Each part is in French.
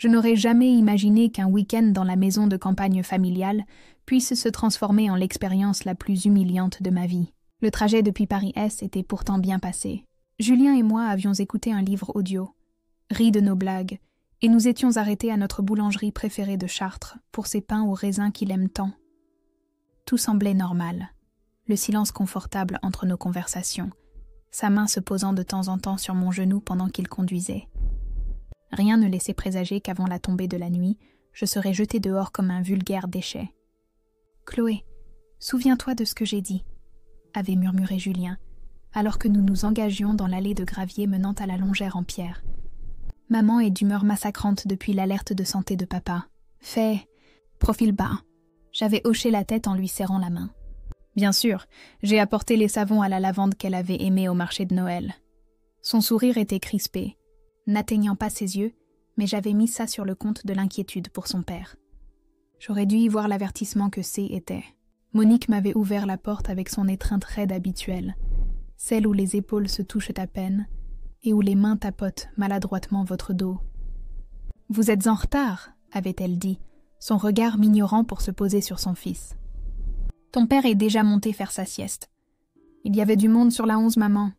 Je n'aurais jamais imaginé qu'un week-end dans la maison de campagne familiale puisse se transformer en l'expérience la plus humiliante de ma vie. Le trajet depuis Paris-Est était pourtant bien passé. Julien et moi avions écouté un livre audio, ri de nos blagues, et nous étions arrêtés à notre boulangerie préférée de Chartres pour ses pains au raisin qu'il aime tant. Tout semblait normal, le silence confortable entre nos conversations, sa main se posant de temps en temps sur mon genou pendant qu'il conduisait. Rien ne laissait présager qu'avant la tombée de la nuit, je serais jeté dehors comme un vulgaire déchet. « Chloé, souviens-toi de ce que j'ai dit », avait murmuré Julien, alors que nous nous engagions dans l'allée de gravier menant à la longère en pierre. Maman est d'humeur massacrante depuis l'alerte de santé de papa. Fait, profil bas. J'avais hoché la tête en lui serrant la main. Bien sûr, j'ai apporté les savons à la lavande qu'elle avait aimés au marché de Noël. Son sourire était crispé, n'atteignant pas ses yeux, mais j'avais mis ça sur le compte de l'inquiétude pour son père. J'aurais dû y voir l'avertissement que C était. Monique m'avait ouvert la porte avec son étreinte raide habituelle, celle où les épaules se touchent à peine et où les mains tapotent maladroitement votre dos. « Vous êtes en retard », avait-elle dit, son regard m'ignorant pour se poser sur son fils. « Ton père est déjà monté faire sa sieste. Il y avait du monde sur la 11, maman, »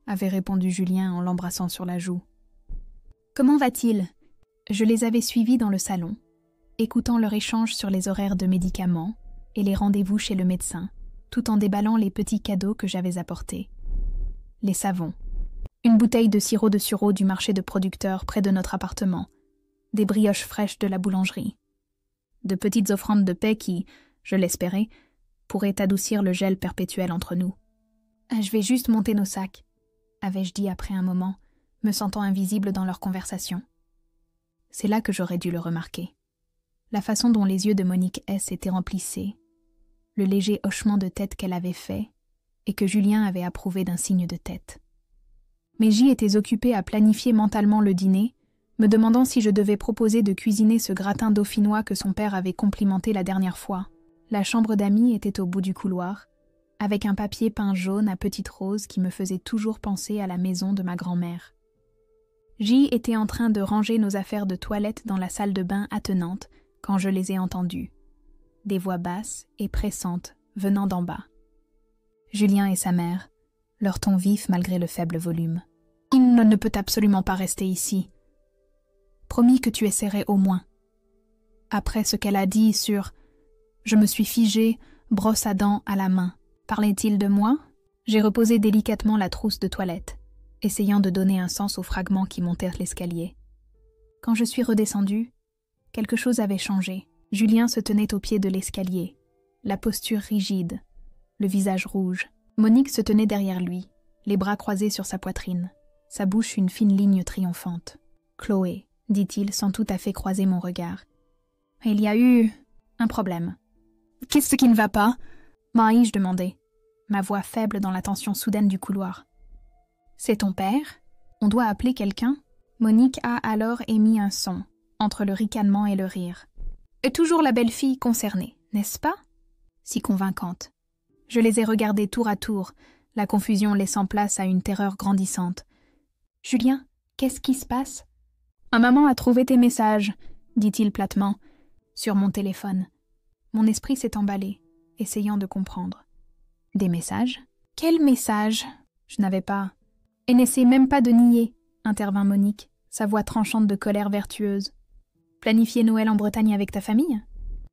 avait répondu Julien en l'embrassant sur la joue. « Comment va-t-il » Je les avais suivis dans le salon, écoutant leur échange sur les horaires de médicaments et les rendez-vous chez le médecin, tout en déballant les petits cadeaux que j'avais apportés. Les savons. Une bouteille de sirop de sureau du marché de producteurs près de notre appartement, des brioches fraîches de la boulangerie, de petites offrandes de paix qui, je l'espérais, pourraient adoucir le gel perpétuel entre nous. « Je vais juste monter nos sacs », avais-je dit après un moment, me sentant invisible dans leur conversation. C'est là que j'aurais dû le remarquer. La façon dont les yeux de Monique S. étaient remplissaient, le léger hochement de tête qu'elle avait fait, et que Julien avait approuvé d'un signe de tête. Mais j'y étais occupée à planifier mentalement le dîner, me demandant si je devais proposer de cuisiner ce gratin dauphinois que son père avait complimenté la dernière fois. La chambre d'amis était au bout du couloir, avec un papier peint jaune à petites roses qui me faisait toujours penser à la maison de ma grand-mère. J était en train de ranger nos affaires de toilette dans la salle de bain attenante quand je les ai entendues. Des voix basses et pressantes venant d'en bas. Julien et sa mère, leur ton vif malgré le faible volume. « Il ne peut absolument pas rester ici. Promis que tu essaierais au moins. » Après ce qu'elle a dit sur « Je me suis figée, brosse à dents à la main. » Parlait-il de moi ? J'ai reposé délicatement la trousse de toilette, essayant de donner un sens aux fragments qui montèrent l'escalier. Quand je suis redescendue, quelque chose avait changé. Julien se tenait au pied de l'escalier, la posture rigide, le visage rouge. Monique se tenait derrière lui, les bras croisés sur sa poitrine, sa bouche une fine ligne triomphante. « Chloé », dit-il sans tout à fait croiser mon regard. « Il y a eu un problème. »« Qu'est-ce qui ne va pas ?» m'ai-je demandé, ma voix faible dans la tension soudaine du couloir. « C'est ton père ? On doit appeler quelqu'un ?» Monique a alors émis un son, entre le ricanement et le rire. « Et toujours la belle-fille concernée, n'est-ce pas ?» Si convaincante. Je les ai regardés tour à tour, la confusion laissant place à une terreur grandissante. « Julien, qu'est-ce qui se passe ?»« Ma maman a trouvé tes messages, » dit-il platement, sur mon téléphone. Mon esprit s'est emballé, essayant de comprendre. « Des messages ? Quels messages ?» Je n'avais pas. « Et n'essaie même pas de nier, » intervint Monique, sa voix tranchante de colère vertueuse. « Planifier Noël en Bretagne avec ta famille ? »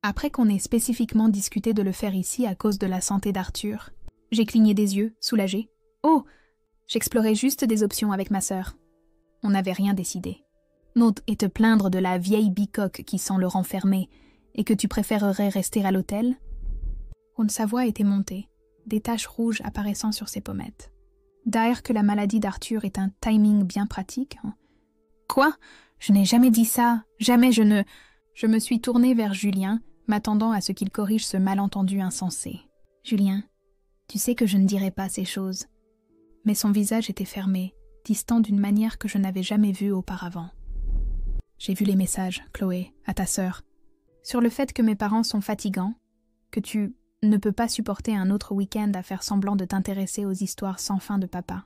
Après qu'on ait spécifiquement discuté de le faire ici à cause de la santé d'Arthur, j'ai cligné des yeux, soulagée. Oh, j'explorais juste des options avec ma sœur. On n'avait rien décidé. N'ôte et te plaindre de la vieille bicoque qui sent le renfermer et que tu préférerais rester à l'hôtel ? Sa voix était montée, des taches rouges apparaissant sur ses pommettes. D'ailleurs que la maladie d'Arthur est un timing bien pratique. Quoi ? Je n'ai jamais dit ça, jamais je ne... Je me suis tournée vers Julien, m'attendant à ce qu'il corrige ce malentendu insensé. « Julien, tu sais que je ne dirai pas ces choses. » Mais son visage était fermé, distant d'une manière que je n'avais jamais vue auparavant. « J'ai vu les messages, Chloé, à ta sœur, sur le fait que mes parents sont fatigants, que tu ne peux pas supporter un autre week-end à faire semblant de t'intéresser aux histoires sans fin de papa. »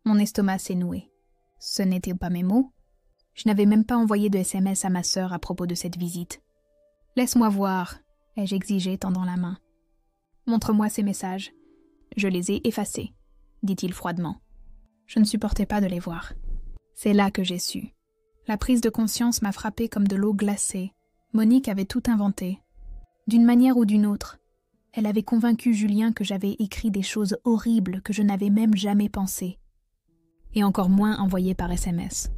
Mon estomac s'est noué. Ce n'étaient pas mes mots. Je n'avais même pas envoyé de SMS à ma sœur à propos de cette visite. « Laisse-moi voir », ai-je exigé, tendant la main. « Montre-moi ces messages. »« Je les ai effacés », dit-il froidement. Je ne supportais pas de les voir. C'est là que j'ai su. La prise de conscience m'a frappée comme de l'eau glacée. Monique avait tout inventé. D'une manière ou d'une autre, elle avait convaincu Julien que j'avais écrit des choses horribles que je n'avais même jamais pensées. Et encore moins envoyées par SMS.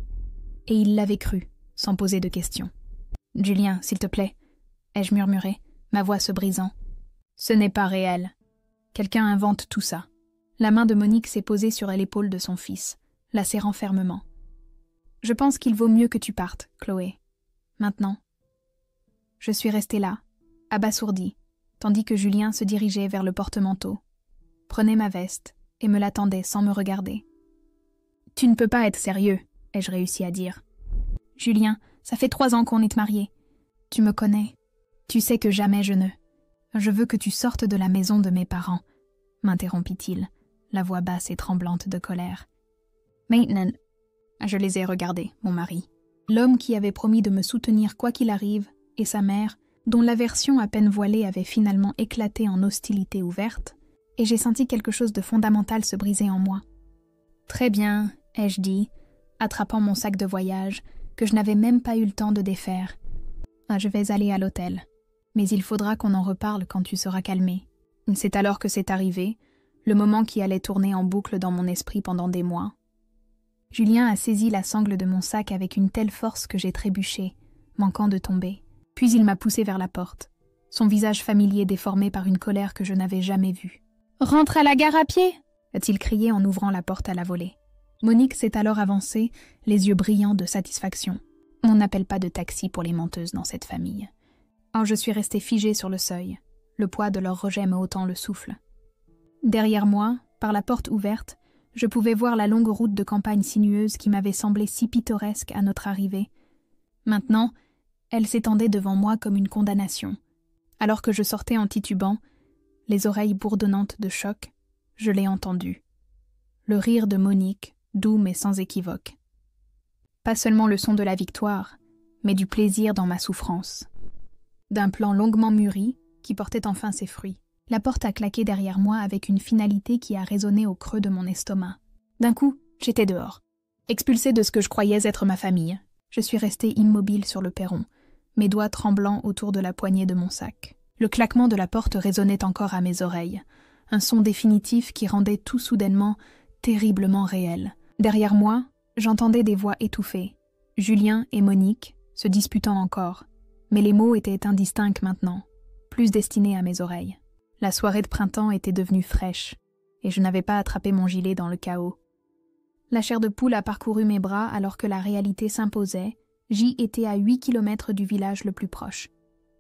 Et il l'avait cru, sans poser de questions. « Julien, s'il te plaît », ai-je murmuré, ma voix se brisant. « Ce n'est pas réel. Quelqu'un invente tout ça. » La main de Monique s'est posée sur l'épaule de son fils, la serrant fermement. « Je pense qu'il vaut mieux que tu partes, Chloé. Maintenant. » Je suis restée là, abasourdie, tandis que Julien se dirigeait vers le porte-manteau, prenait ma veste et me l'attendait sans me regarder. « Tu ne peux pas être sérieux, » ai-je réussi à dire. « Julien, ça fait 3 ans qu'on est mariés. Tu me connais. Tu sais que jamais je ne. Je veux que tu sortes de la maison de mes parents, » m'interrompit-il, la voix basse et tremblante de colère. Maintenant, je les ai regardés, mon mari. L'homme qui avait promis de me soutenir quoi qu'il arrive, et sa mère, dont l'aversion à peine voilée avait finalement éclaté en hostilité ouverte, et j'ai senti quelque chose de fondamental se briser en moi. « Très bien, » ai-je dit, attrapant mon sac de voyage, que je n'avais même pas eu le temps de défaire. « Je vais aller à l'hôtel, mais il faudra qu'on en reparle quand tu seras calmé. » C'est alors que c'est arrivé, le moment qui allait tourner en boucle dans mon esprit pendant des mois. Julien a saisi la sangle de mon sac avec une telle force que j'ai trébuché, manquant de tomber. Puis il m'a poussé vers la porte, son visage familier déformé par une colère que je n'avais jamais vue. « Rentre à la gare à pied !» a-t-il crié en ouvrant la porte à la volée. Monique s'est alors avancée, les yeux brillants de satisfaction. On n'appelle pas de taxi pour les menteuses dans cette famille. Or je suis restée figée sur le seuil, le poids de leur rejet me ôtant le souffle. Derrière moi, par la porte ouverte, je pouvais voir la longue route de campagne sinueuse qui m'avait semblé si pittoresque à notre arrivée. Maintenant, elle s'étendait devant moi comme une condamnation. Alors que je sortais en titubant, les oreilles bourdonnantes de choc, je l'ai entendu. Le rire de Monique, doux mais sans équivoque. Pas seulement le son de la victoire, mais du plaisir dans ma souffrance. D'un plan longuement mûri, qui portait enfin ses fruits. La porte a claqué derrière moi avec une finalité qui a résonné au creux de mon estomac. D'un coup, j'étais dehors, expulsée de ce que je croyais être ma famille. Je suis restée immobile sur le perron, mes doigts tremblants autour de la poignée de mon sac. Le claquement de la porte résonnait encore à mes oreilles, un son définitif qui rendait tout soudainement terriblement réel. Derrière moi, j'entendais des voix étouffées, Julien et Monique se disputant encore, mais les mots étaient indistincts maintenant, plus destinés à mes oreilles. La soirée de printemps était devenue fraîche, et je n'avais pas attrapé mon gilet dans le chaos. La chair de poule a parcouru mes bras alors que la réalité s'imposait. J'y étais à 8 kilomètres du village le plus proche.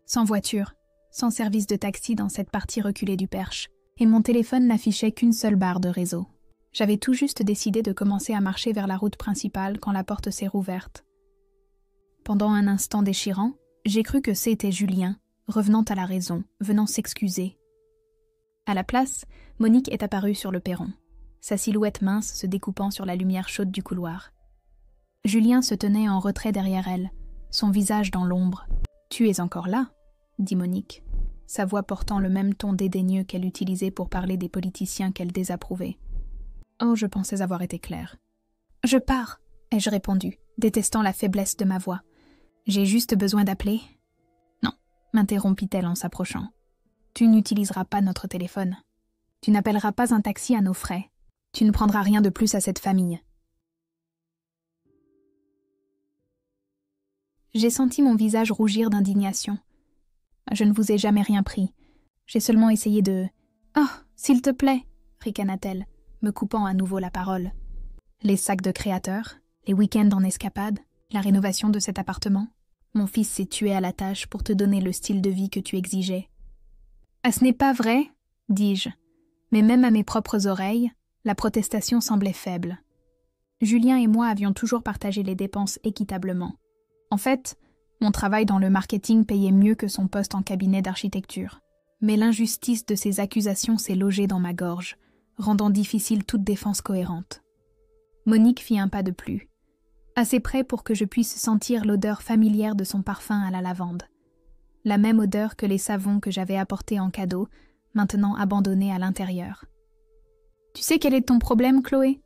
Sans voiture, sans service de taxi dans cette partie reculée du Perche, et mon téléphone n'affichait qu'une seule barre de réseau. J'avais tout juste décidé de commencer à marcher vers la route principale quand la porte s'est rouverte. Pendant un instant déchirant, j'ai cru que c'était Julien, revenant à la raison, venant s'excuser. À la place, Monique est apparue sur le perron, sa silhouette mince se découpant sur la lumière chaude du couloir. Julien se tenait en retrait derrière elle, son visage dans l'ombre. « Tu es encore là ?» dit Monique, sa voix portant le même ton dédaigneux qu'elle utilisait pour parler des politiciens qu'elle désapprouvait. Oh, je pensais avoir été claire. « Je pars !» ai-je répondu, détestant la faiblesse de ma voix. « J'ai juste besoin d'appeler. »« Non » m'interrompit-elle en s'approchant. « Tu n'utiliseras pas notre téléphone. Tu n'appelleras pas un taxi à nos frais. Tu ne prendras rien de plus à cette famille. » J'ai senti mon visage rougir d'indignation. « Je ne vous ai jamais rien pris. J'ai seulement essayé de... »« Oh, s'il te plaît !» ricana-t-elle, me coupant à nouveau la parole. « Les sacs de créateurs, les week-ends en escapade, la rénovation de cet appartement. Mon fils s'est tué à la tâche pour te donner le style de vie que tu exigeais. »« Ah, ce n'est pas vrai !» dis-je. Mais même à mes propres oreilles, la protestation semblait faible. Julien et moi avions toujours partagé les dépenses équitablement. En fait, mon travail dans le marketing payait mieux que son poste en cabinet d'architecture. Mais l'injustice de ces accusations s'est logée dans ma gorge, rendant difficile toute défense cohérente. Monique fit un pas de plus. assez près pour que je puisse sentir l'odeur familière de son parfum à la lavande. La même odeur que les savons que j'avais apportés en cadeau, maintenant abandonnés à l'intérieur. « Tu sais quel est ton problème, Chloé ?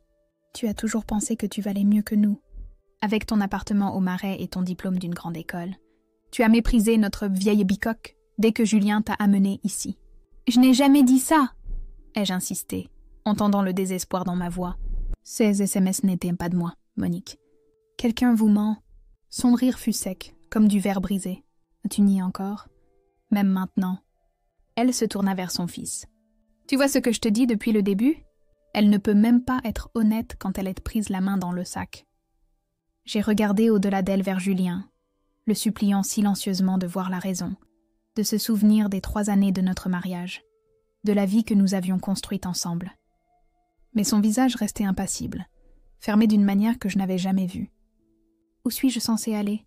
Tu as toujours pensé que tu valais mieux que nous. Avec ton appartement au Marais et ton diplôme d'une grande école. Tu as méprisé notre vieille bicoque dès que Julien t'a amené ici. »« Je n'ai jamais dit ça !» ai-je insisté, entendant le désespoir dans ma voix. « Ces SMS n'étaient pas de moi, Monique. Quelqu'un vous ment. » Son rire fut sec, comme du verre brisé. « Tu nies encore ? Même maintenant ?» Elle se tourna vers son fils. « Tu vois ce que je te dis depuis le début ? Elle ne peut même pas être honnête quand elle est prise la main dans le sac. » J'ai regardé au-delà d'elle vers Julien, le suppliant silencieusement de voir la raison, de se souvenir des 3 années de notre mariage, de la vie que nous avions construite ensemble. Mais son visage restait impassible, fermé d'une manière que je n'avais jamais vue. « Où suis-je censée aller ?»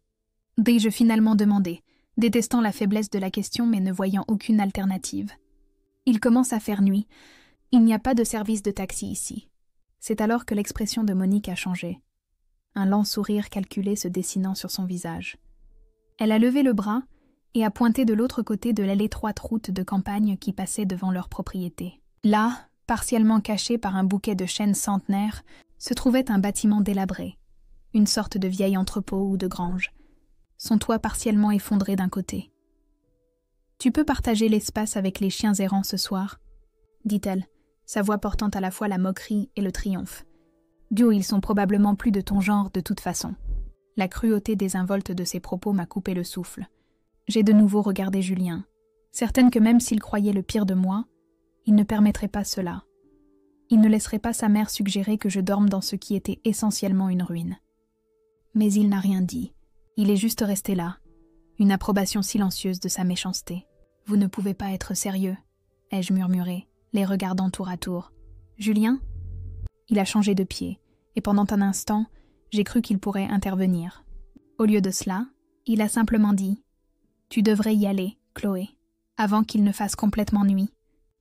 Dis-je finalement demandé, détestant la faiblesse de la question mais ne voyant aucune alternative. « Il commence à faire nuit. Il n'y a pas de service de taxi ici. » C'est alors que l'expression de Monique a changé. Un lent sourire calculé se dessinant sur son visage. Elle a levé le bras et a pointé de l'autre côté de l'étroite route de campagne qui passait devant leur propriété. Là, partiellement caché par un bouquet de chênes centenaires, se trouvait un bâtiment délabré, une sorte de vieil entrepôt ou de grange, son toit partiellement effondré d'un côté. « Tu peux partager l'espace avec les chiens errants ce soir ?» dit-elle, sa voix portant à la fois la moquerie et le triomphe. « Dio, ils sont probablement plus de ton genre de toute façon. » La cruauté désinvolte de ses propos m'a coupé le souffle. J'ai de nouveau regardé Julien, certaine que même s'il croyait le pire de moi, il ne permettrait pas cela. Il ne laisserait pas sa mère suggérer que je dorme dans ce qui était essentiellement une ruine. Mais il n'a rien dit. Il est juste resté là, une approbation silencieuse de sa méchanceté. « Vous ne pouvez pas être sérieux, » ai-je murmuré, les regardant tour à tour. « Julien ?» Il a changé de pied, et pendant un instant, j'ai cru qu'il pourrait intervenir. Au lieu de cela, il a simplement dit « Tu devrais y aller, Chloé, avant qu'il ne fasse complètement nuit. »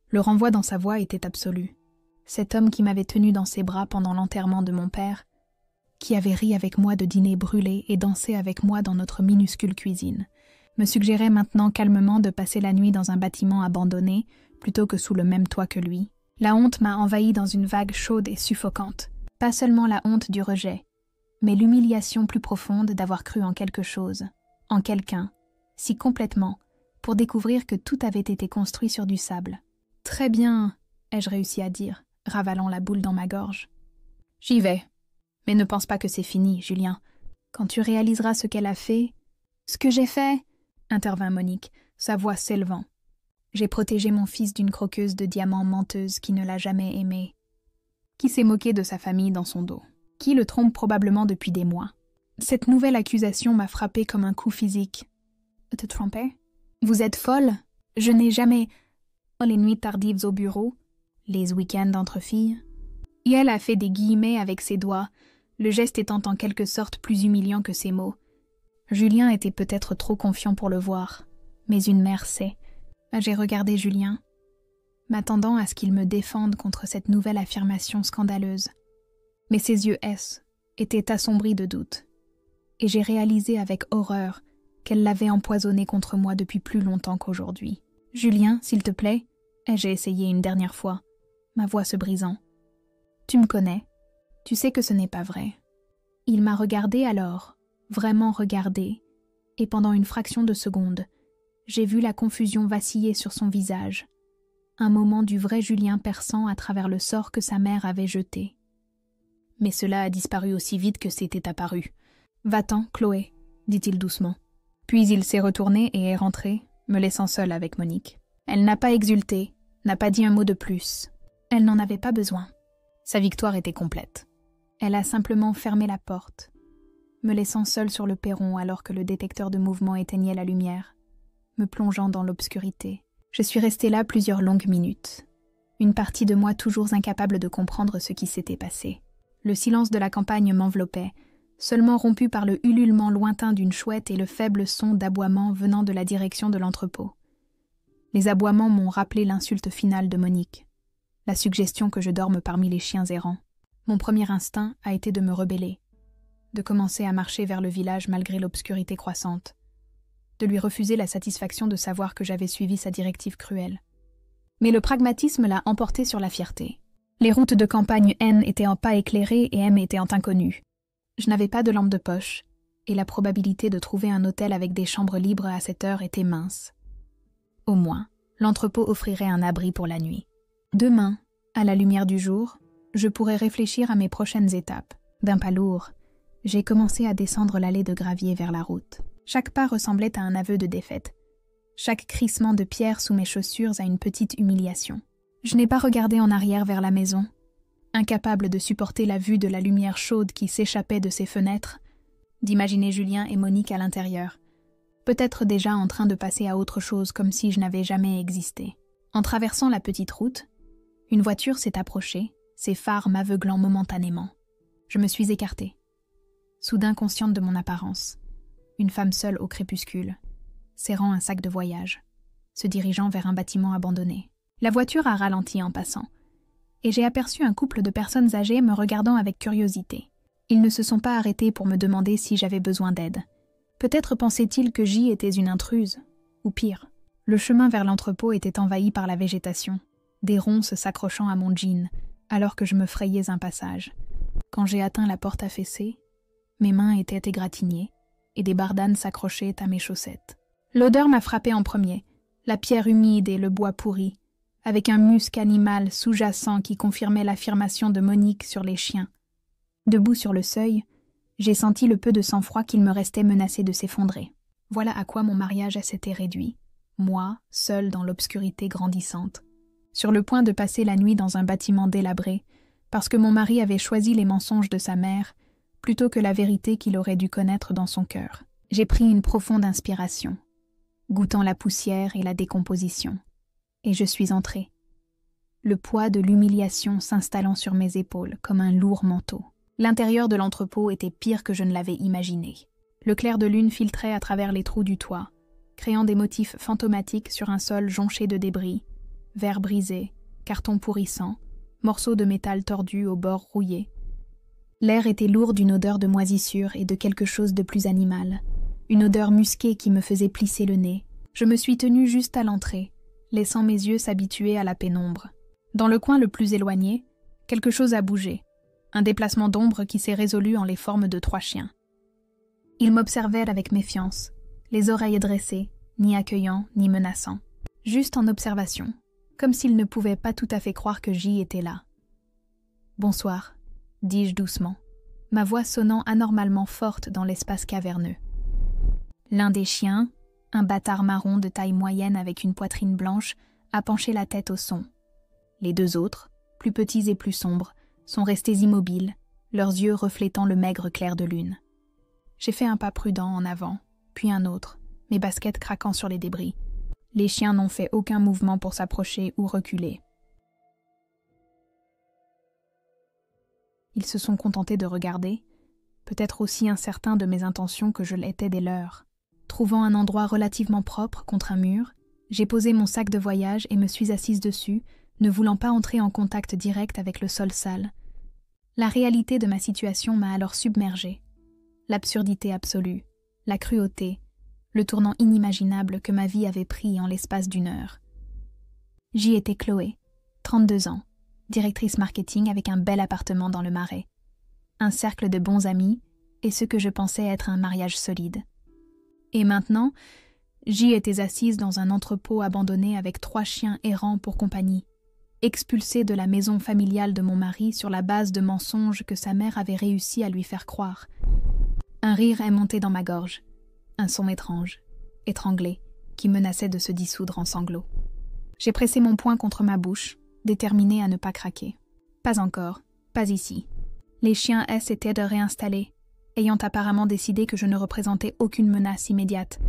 Le renvoi dans sa voix était absolu. Cet homme qui m'avait tenu dans ses bras pendant l'enterrement de mon père, qui avait ri avec moi de dîner brûlé et dansé avec moi dans notre minuscule cuisine, me suggérait maintenant calmement de passer la nuit dans un bâtiment abandonné plutôt que sous le même toit que lui. La honte m'a envahi dans une vague chaude et suffocante. Pas seulement la honte du rejet, mais l'humiliation plus profonde d'avoir cru en quelque chose, en quelqu'un, si complètement, pour découvrir que tout avait été construit sur du sable. « Très bien, » ai-je réussi à dire, ravalant la boule dans ma gorge. « J'y vais. Mais ne pense pas que c'est fini, Julien. Quand tu réaliseras ce qu'elle a fait... »« Ce que j'ai fait !» intervint Monique, sa voix s'élevant. J'ai protégé mon fils d'une croqueuse de diamants menteuse qui ne l'a jamais aimé, qui s'est moquée de sa famille dans son dos, qui le trompe probablement depuis des mois. Cette nouvelle accusation m'a frappée comme un coup physique. « Te tromper ? Vous êtes folle ? Je n'ai jamais... » Les nuits tardives au bureau, les week-ends entre filles. Et elle a fait des guillemets avec ses doigts, le geste étant en quelque sorte plus humiliant que ses mots. Julien était peut-être trop confiant pour le voir, mais une mère sait. J'ai regardé Julien, m'attendant à ce qu'il me défende contre cette nouvelle affirmation scandaleuse. Mais ses yeux étaient assombris de doute, et j'ai réalisé avec horreur qu'elle l'avait empoisonné contre moi depuis plus longtemps qu'aujourd'hui. « Julien, s'il te plaît » ai-je essayé une dernière fois, ma voix se brisant. « Tu me connais, tu sais que ce n'est pas vrai. » Il m'a regardé alors, vraiment regardé, et pendant une fraction de seconde, j'ai vu la confusion vaciller sur son visage, un moment du vrai Julien perçant à travers le sort que sa mère avait jeté. Mais cela a disparu aussi vite que c'était apparu. « Va-t'en, Chloé, » dit-il doucement. Puis il s'est retourné et est rentré, me laissant seule avec Monique. Elle n'a pas exulté, n'a pas dit un mot de plus. Elle n'en avait pas besoin. Sa victoire était complète. Elle a simplement fermé la porte, me laissant seule sur le perron alors que le détecteur de mouvement éteignait la lumière, me plongeant dans l'obscurité. Je suis restée là plusieurs longues minutes, une partie de moi toujours incapable de comprendre ce qui s'était passé. Le silence de la campagne m'enveloppait, seulement rompu par le ululement lointain d'une chouette et le faible son d'aboiement venant de la direction de l'entrepôt. Les aboiements m'ont rappelé l'insulte finale de Monique, la suggestion que je dorme parmi les chiens errants. Mon premier instinct a été de me rebeller, de commencer à marcher vers le village malgré l'obscurité croissante, de lui refuser la satisfaction de savoir que j'avais suivi sa directive cruelle. Mais le pragmatisme l'a emporté sur la fierté. Les routes de campagne N étaient en pas éclairées et M était en inconnu. Je n'avais pas de lampe de poche, et la probabilité de trouver un hôtel avec des chambres libres à cette heure était mince. Au moins, l'entrepôt offrirait un abri pour la nuit. Demain, à la lumière du jour, je pourrais réfléchir à mes prochaines étapes. D'un pas lourd, j'ai commencé à descendre l'allée de gravier vers la route. Chaque pas ressemblait à un aveu de défaite. Chaque crissement de pierre sous mes chaussures à une petite humiliation. Je n'ai pas regardé en arrière vers la maison. Incapable de supporter la vue de la lumière chaude qui s'échappait de ses fenêtres, d'imaginer Julien et Monique à l'intérieur, peut-être déjà en train de passer à autre chose comme si je n'avais jamais existé. En traversant la petite route, une voiture s'est approchée, ses phares m'aveuglant momentanément. Je me suis écartée, soudain consciente de mon apparence. Une femme seule au crépuscule, serrant un sac de voyage, se dirigeant vers un bâtiment abandonné. La voiture a ralenti en passant, et j'ai aperçu un couple de personnes âgées me regardant avec curiosité. Ils ne se sont pas arrêtés pour me demander si j'avais besoin d'aide. Peut-être pensaient-ils que J était une intruse, ou pire. Le chemin vers l'entrepôt était envahi par la végétation, des ronces s'accrochant à mon jean, alors que je me frayais un passage. Quand j'ai atteint la porte affaissée, mes mains étaient égratignées, et des bardanes s'accrochaient à mes chaussettes. L'odeur m'a frappé en premier, la pierre humide et le bois pourri, avec un musc animal sous-jacent qui confirmait l'affirmation de Monique sur les chiens. Debout sur le seuil, j'ai senti le peu de sang-froid qu'il me restait menacé de s'effondrer. Voilà à quoi mon mariage s'était réduit, moi, seule dans l'obscurité grandissante, sur le point de passer la nuit dans un bâtiment délabré, parce que mon mari avait choisi les mensonges de sa mère, plutôt que la vérité qu'il aurait dû connaître dans son cœur. J'ai pris une profonde inspiration, goûtant la poussière et la décomposition, et je suis entrée, le poids de l'humiliation s'installant sur mes épaules comme un lourd manteau. L'intérieur de l'entrepôt était pire que je ne l'avais imaginé. Le clair de lune filtrait à travers les trous du toit, créant des motifs fantomatiques sur un sol jonché de débris, verres brisés, cartons pourrissants, morceaux de métal tordus aux bords rouillés. L'air était lourd d'une odeur de moisissure et de quelque chose de plus animal, une odeur musquée qui me faisait plisser le nez. Je me suis tenue juste à l'entrée, laissant mes yeux s'habituer à la pénombre. Dans le coin le plus éloigné, quelque chose a bougé. Un déplacement d'ombre qui s'est résolu en les formes de 3 chiens. Ils m'observèrent avec méfiance, les oreilles dressées, ni accueillants, ni menaçants. Juste en observation, comme s'ils ne pouvaient pas tout à fait croire que J était là. « Bonsoir », dis-je doucement, ma voix sonnant anormalement forte dans l'espace caverneux. L'un des chiens, un bâtard marron de taille moyenne avec une poitrine blanche, a penché la tête au son. Les 2 autres, plus petits et plus sombres, sont restés immobiles, leurs yeux reflétant le maigre clair de lune. J'ai fait un pas prudent en avant, puis un autre, mes baskets craquant sur les débris. Les chiens n'ont fait aucun mouvement pour s'approcher ou reculer. Ils se sont contentés de regarder, peut-être aussi incertains de mes intentions que je l'étais des leurs. Trouvant un endroit relativement propre contre un mur, j'ai posé mon sac de voyage et me suis assise dessus, ne voulant pas entrer en contact direct avec le sol sale. La réalité de ma situation m'a alors submergée. L'absurdité absolue, la cruauté, le tournant inimaginable que ma vie avait pris en l'espace d'1 heure. J'y étais Chloé, 32 ans, directrice marketing avec un bel appartement dans le Marais, un cercle de bons amis et ce que je pensais être un mariage solide. Et maintenant, j'y étais assise dans un entrepôt abandonné avec 3 chiens errants pour compagnie, expulsée de la maison familiale de mon mari sur la base de mensonges que sa mère avait réussi à lui faire croire. Un rire est monté dans ma gorge, un son étrange, étranglé, qui menaçait de se dissoudre en sanglots. J'ai pressé mon poing contre ma bouche, déterminée à ne pas craquer. Pas encore, pas ici. Les chiens S étaient de réinstaller, ayant apparemment décidé que je ne représentais aucune menace immédiate.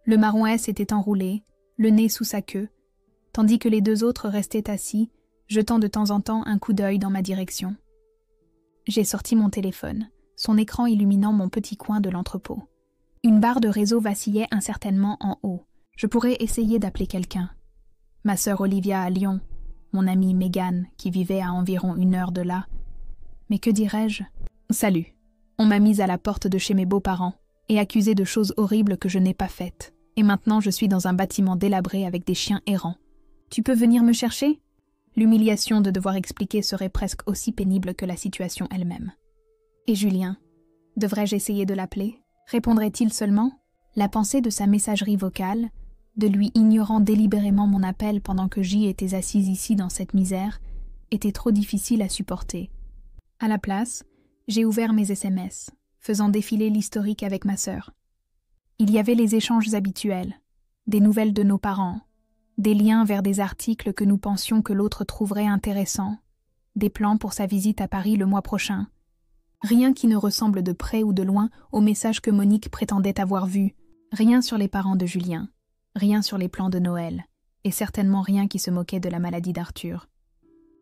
Le marron S était enroulé, le nez sous sa queue, tandis que les 2 autres restaient assis, jetant de temps en temps un coup d'œil dans ma direction. J'ai sorti mon téléphone, son écran illuminant mon petit coin de l'entrepôt. Une barre de réseau vacillait incertainement en haut. Je pourrais essayer d'appeler quelqu'un. Ma sœur Olivia à Lyon, mon amie Megan qui vivait à environ 1 heure de là. Mais que dirais-je ? « Salut », On m'a mise à la porte de chez mes beaux-parents et accusée de choses horribles que je n'ai pas faites. Et maintenant, je suis dans un bâtiment délabré avec des chiens errants. Tu peux venir me chercher ? L'humiliation de devoir expliquer serait presque aussi pénible que la situation elle-même. Et Julien ? Devrais-je essayer de l'appeler ? Répondrait-il seulement ? La pensée de sa messagerie vocale, de lui ignorant délibérément mon appel pendant que j'y étais assise ici dans cette misère, était trop difficile à supporter. À la place, j'ai ouvert mes SMS, faisant défiler l'historique avec ma sœur. Il y avait les échanges habituels, des nouvelles de nos parents, des liens vers des articles que nous pensions que l'autre trouverait intéressants, des plans pour sa visite à Paris le mois prochain. Rien qui ne ressemble de près ou de loin au message que Monique prétendait avoir vu, rien sur les parents de Julien, rien sur les plans de Noël, et certainement rien qui se moquait de la maladie d'Arthur.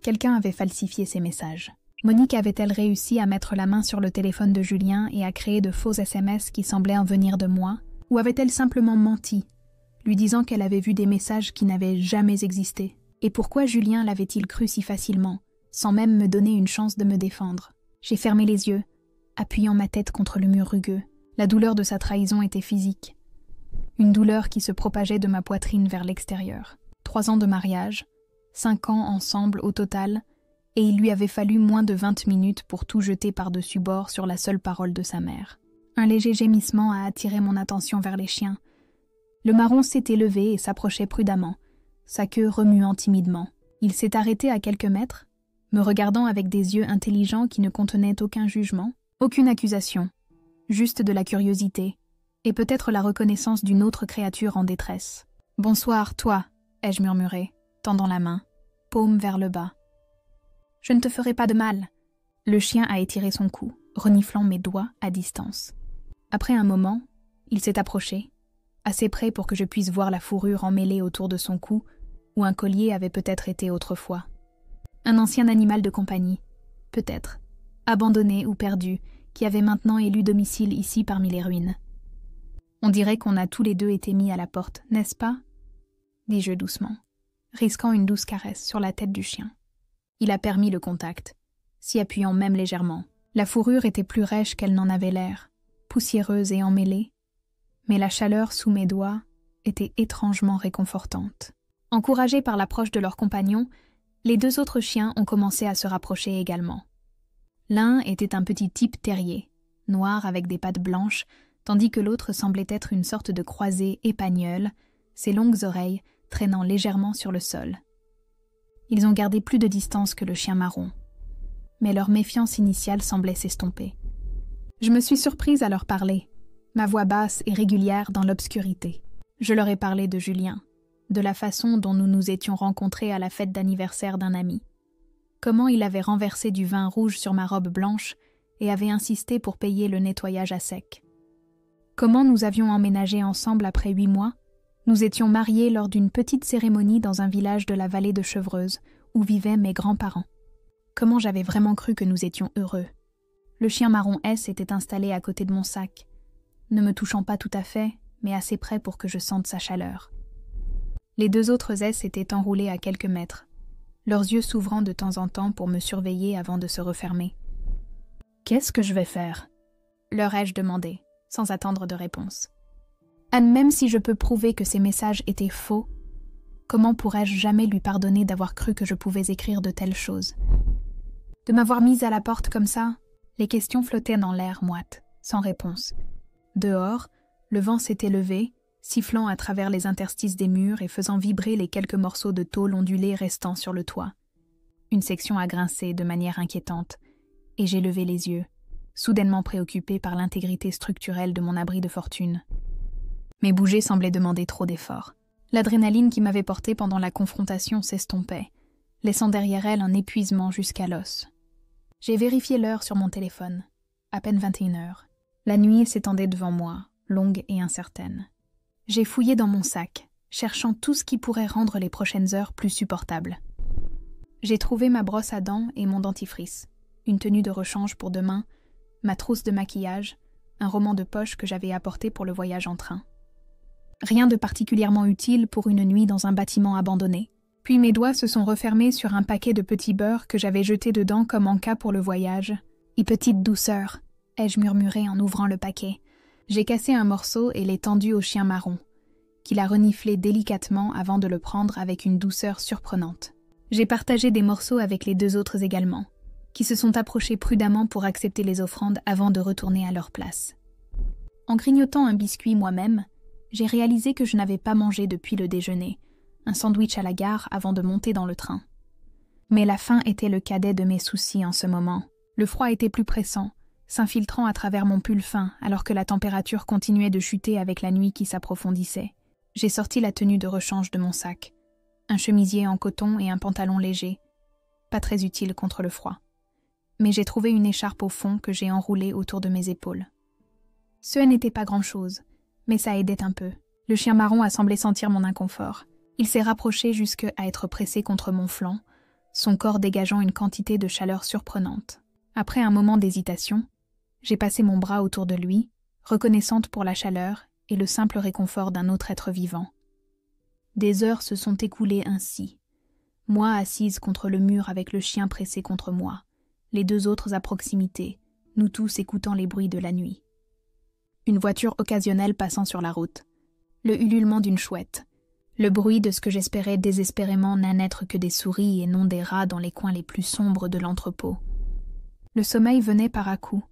Quelqu'un avait falsifié ces messages. Monique avait-elle réussi à mettre la main sur le téléphone de Julien et à créer de faux SMS qui semblaient en venir de moi, ou avait-elle simplement menti, lui disant qu'elle avait vu des messages qui n'avaient jamais existé? Et pourquoi Julien l'avait-il cru si facilement, sans même me donner une chance de me défendre? J'ai fermé les yeux, appuyant ma tête contre le mur rugueux. La douleur de sa trahison était physique. Une douleur qui se propageait de ma poitrine vers l'extérieur. 3 ans de mariage, 5 ans ensemble au total, et il lui avait fallu moins de 20 minutes pour tout jeter par-dessus bord sur la seule parole de sa mère. Un léger gémissement a attiré mon attention vers les chiens. Le marron s'était levé et s'approchait prudemment, sa queue remuant timidement. Il s'est arrêté à quelques mètres, me regardant avec des yeux intelligents qui ne contenaient aucun jugement, aucune accusation, juste de la curiosité, et peut-être la reconnaissance d'une autre créature en détresse. « Bonsoir, toi », ai-je murmuré, tendant la main, paume vers le bas. « Je ne te ferai pas de mal. » Le chien a étiré son cou, reniflant mes doigts à distance. Après un moment, il s'est approché, assez près pour que je puisse voir la fourrure emmêlée autour de son cou, où un collier avait peut-être été autrefois. Un ancien animal de compagnie, peut-être, abandonné ou perdu, qui avait maintenant élu domicile ici parmi les ruines. On dirait qu'on a tous les deux été mis à la porte, n'est-ce pas ? Dis-je doucement, risquant une douce caresse sur la tête du chien. Il a permis le contact, s'y appuyant même légèrement. La fourrure était plus rêche qu'elle n'en avait l'air, poussiéreuse et emmêlée, mais la chaleur sous mes doigts était étrangement réconfortante. Encouragés par l'approche de leurs compagnons, les 2 autres chiens ont commencé à se rapprocher également. L'un était un petit type terrier, noir avec des pattes blanches, tandis que l'autre semblait être une sorte de croisé épagnole, ses longues oreilles traînant légèrement sur le sol. Ils ont gardé plus de distance que le chien marron, mais leur méfiance initiale semblait s'estomper. Je me suis surprise à leur parler, ma voix basse et régulière dans l'obscurité. Je leur ai parlé de Julien, de la façon dont nous nous étions rencontrés à la fête d'anniversaire d'un ami. Comment il avait renversé du vin rouge sur ma robe blanche et avait insisté pour payer le nettoyage à sec. Comment nous avions emménagé ensemble après 8 mois. Nous étions mariés lors d'une petite cérémonie dans un village de la vallée de Chevreuse, où vivaient mes grands-parents. Comment j'avais vraiment cru que nous étions heureux. Le chien marron S était installé à côté de mon sac, ne me touchant pas tout à fait, mais assez près pour que je sente sa chaleur. Les 2 autres S étaient enroulés à quelques mètres, leurs yeux s'ouvrant de temps en temps pour me surveiller avant de se refermer. « Qu'est-ce que je vais faire ?» leur ai-je demandé, sans attendre de réponse. Même si je peux prouver que ces messages étaient faux, comment pourrais-je jamais lui pardonner d'avoir cru que je pouvais écrire de telles choses? De m'avoir mise à la porte comme ça, les questions flottaient dans l'air moite, sans réponse. Dehors, le vent s'était levé, sifflant à travers les interstices des murs et faisant vibrer les quelques morceaux de tôle ondulés restant sur le toit. Une section a grincé de manière inquiétante, et j'ai levé les yeux, soudainement préoccupé par l'intégrité structurelle de mon abri de fortune. Mais bouger semblait demander trop d'efforts. L'adrénaline qui m'avait porté pendant la confrontation s'estompait, laissant derrière elle un épuisement jusqu'à l'os. J'ai vérifié l'heure sur mon téléphone. À peine 21h. La nuit s'étendait devant moi, longue et incertaine. J'ai fouillé dans mon sac, cherchant tout ce qui pourrait rendre les prochaines heures plus supportables. J'ai trouvé ma brosse à dents et mon dentifrice, une tenue de rechange pour demain, ma trousse de maquillage, un roman de poche que j'avais apporté pour le voyage en train. Rien de particulièrement utile pour une nuit dans un bâtiment abandonné. Puis mes doigts se sont refermés sur un paquet de petits beurres que j'avais jetés dedans comme en cas pour le voyage. Et petite douceur, ai-je murmuré en ouvrant le paquet. J'ai cassé un morceau et l'ai tendu au chien marron, qui l'a reniflé délicatement avant de le prendre avec une douceur surprenante. J'ai partagé des morceaux avec les 2 autres également, qui se sont approchés prudemment pour accepter les offrandes avant de retourner à leur place. En grignotant un biscuit moi-même, j'ai réalisé que je n'avais pas mangé depuis le déjeuner, un sandwich à la gare avant de monter dans le train. Mais la faim était le cadet de mes soucis en ce moment. Le froid était plus pressant, s'infiltrant à travers mon pull fin alors que la température continuait de chuter avec la nuit qui s'approfondissait. J'ai sorti la tenue de rechange de mon sac, un chemisier en coton et un pantalon léger, pas très utile contre le froid. Mais j'ai trouvé une écharpe au fond que j'ai enroulée autour de mes épaules. Ce n'était pas grand-chose, mais ça aidait un peu. Le chien marron a semblé sentir mon inconfort. Il s'est rapproché jusqu'à être pressé contre mon flanc, son corps dégageant une quantité de chaleur surprenante. Après un moment d'hésitation, j'ai passé mon bras autour de lui, reconnaissante pour la chaleur et le simple réconfort d'un autre être vivant. Des heures se sont écoulées ainsi, moi assise contre le mur avec le chien pressé contre moi, les 2 autres à proximité, nous tous écoutant les bruits de la nuit. Une voiture occasionnelle passant sur la route, le ululement d'une chouette, le bruit de ce que j'espérais désespérément n'être que des souris et non des rats dans les coins les plus sombres de l'entrepôt. Le sommeil venait par à-coups,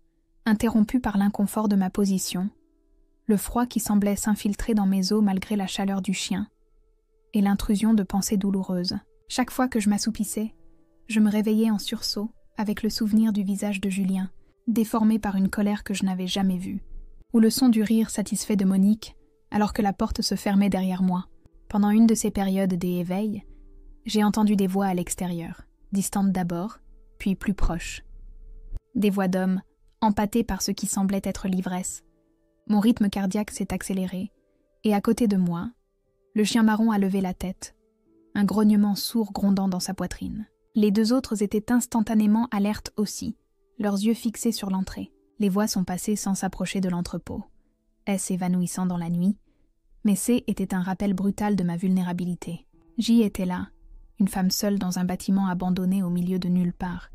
interrompu par l'inconfort de ma position, le froid qui semblait s'infiltrer dans mes os malgré la chaleur du chien, et l'intrusion de pensées douloureuses. Chaque fois que je m'assoupissais, je me réveillais en sursaut avec le souvenir du visage de Julien, déformé par une colère que je n'avais jamais vue, ou le son du rire satisfait de Monique alors que la porte se fermait derrière moi. Pendant une de ces périodes des éveils, j'ai entendu des voix à l'extérieur, distantes d'abord, puis plus proches. Des voix d'hommes, empâtées par ce qui semblait être l'ivresse. Mon rythme cardiaque s'est accéléré, et à côté de moi, le chien marron a levé la tête, un grognement sourd grondant dans sa poitrine. Les 2 autres étaient instantanément alertes aussi, leurs yeux fixés sur l'entrée. Les voix sont passées sans s'approcher de l'entrepôt. S évanouissant dans la nuit, mais C était un rappel brutal de ma vulnérabilité. J était là, une femme seule dans un bâtiment abandonné au milieu de nulle part.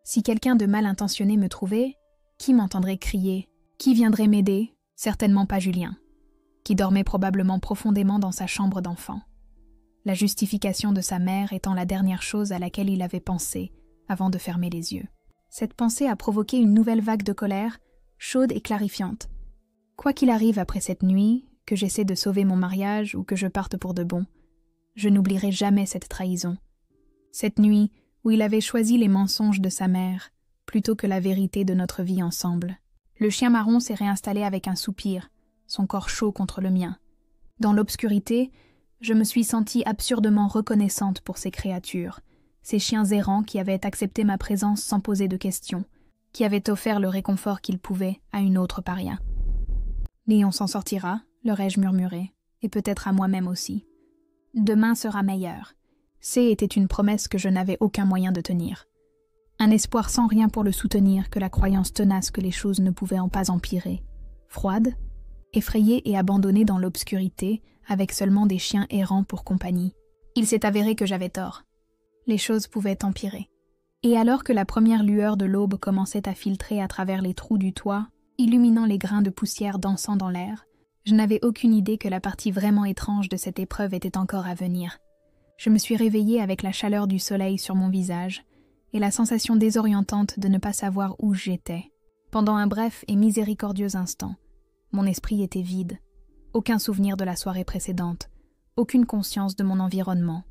Si quelqu'un de mal intentionné me trouvait, qui m'entendrait crier? Qui viendrait m'aider? Certainement pas Julien, qui dormait probablement profondément dans sa chambre d'enfant. La justification de sa mère étant la dernière chose à laquelle il avait pensé avant de fermer les yeux. Cette pensée a provoqué une nouvelle vague de colère, chaude et clarifiante. Quoi qu'il arrive après cette nuit, que j'essaie de sauver mon mariage ou que je parte pour de bon, je n'oublierai jamais cette trahison. Cette nuit où il avait choisi les mensonges de sa mère plutôt que la vérité de notre vie ensemble. Le chien marron s'est réinstallé avec un soupir, son corps chaud contre le mien. Dans l'obscurité, je me suis sentie absurdement reconnaissante pour ces créatures, ces chiens errants qui avaient accepté ma présence sans poser de questions, qui avaient offert le réconfort qu'ils pouvaient à une autre paria. « Et on s'en sortira », leur ai-je murmuré, et peut-être à moi-même aussi. « Demain sera meilleur ». C était une promesse que je n'avais aucun moyen de tenir. Un espoir sans rien pour le soutenir que la croyance tenace que les choses ne pouvaient pas empirer. Froide, effrayée et abandonnée dans l'obscurité, avec seulement des chiens errants pour compagnie. Il s'est avéré que j'avais tort. Les choses pouvaient empirer. Et alors que la première lueur de l'aube commençait à filtrer à travers les trous du toit, illuminant les grains de poussière dansant dans l'air, je n'avais aucune idée que la partie vraiment étrange de cette épreuve était encore à venir. Je me suis réveillée avec la chaleur du soleil sur mon visage et la sensation désorientante de ne pas savoir où j'étais. Pendant un bref et miséricordieux instant, mon esprit était vide. Aucun souvenir de la soirée précédente, aucune conscience de mon environnement.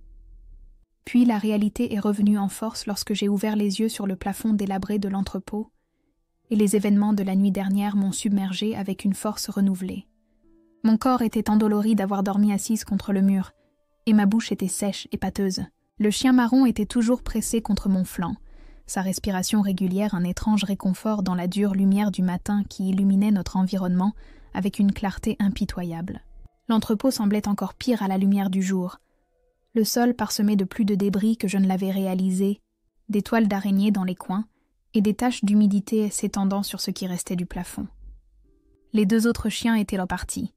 Puis la réalité est revenue en force lorsque j'ai ouvert les yeux sur le plafond délabré de l'entrepôt, et les événements de la nuit dernière m'ont submergée avec une force renouvelée. Mon corps était endolori d'avoir dormi assise contre le mur, et ma bouche était sèche et pâteuse. Le chien marron était toujours pressé contre mon flanc, sa respiration régulière un étrange réconfort dans la dure lumière du matin qui illuminait notre environnement avec une clarté impitoyable. L'entrepôt semblait encore pire à la lumière du jour. Le sol parsemé de plus de débris que je ne l'avais réalisé, des toiles d'araignée dans les coins et des taches d'humidité s'étendant sur ce qui restait du plafond. Les 2 autres chiens étaient repartis,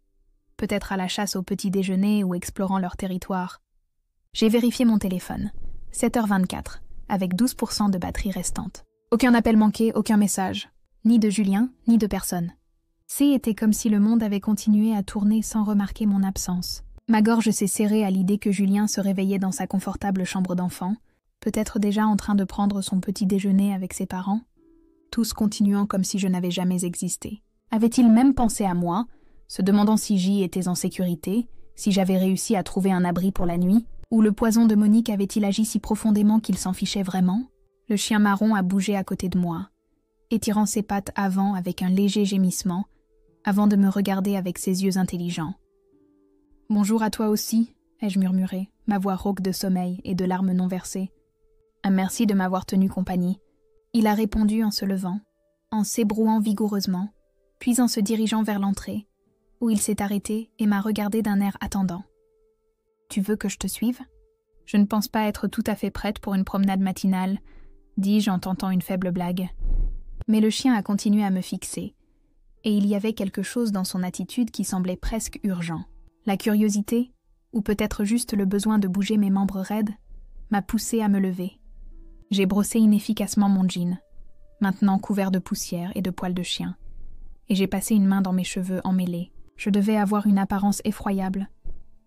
peut-être à la chasse au petit déjeuner ou explorant leur territoire. J'ai vérifié mon téléphone, 7h24, avec 12% de batterie restante. Aucun appel manqué, aucun message. Ni de Julien, ni de personne. Était comme si le monde avait continué à tourner sans remarquer mon absence. Ma gorge s'est serrée à l'idée que Julien se réveillait dans sa confortable chambre d'enfant, peut-être déjà en train de prendre son petit déjeuner avec ses parents, tous continuant comme si je n'avais jamais existé. Avait-il même pensé à moi, se demandant si J était en sécurité, si j'avais réussi à trouver un abri pour la nuit, ou le poison de Monique avait-il agi si profondément qu'il s'en fichait vraiment? Le chien marron a bougé à côté de moi, étirant ses pattes avant avec un léger gémissement, avant de me regarder avec ses yeux intelligents. « Bonjour à toi aussi », ai-je murmuré, ma voix rauque de sommeil et de larmes non versées. « Un merci de m'avoir tenu compagnie. » Il a répondu en se levant, en s'ébrouant vigoureusement, puis en se dirigeant vers l'entrée, où il s'est arrêté et m'a regardé d'un air attendant. « Tu veux que je te suive ? Je ne pense pas être tout à fait prête pour une promenade matinale, dis-je en tentant une faible blague. Mais le chien a continué à me fixer, et il y avait quelque chose dans son attitude qui semblait presque urgent. La curiosité, ou peut-être juste le besoin de bouger mes membres raides, m'a poussé à me lever. J'ai brossé inefficacement mon jean, maintenant couvert de poussière et de poils de chien, et j'ai passé une main dans mes cheveux emmêlés. Je devais avoir une apparence effroyable,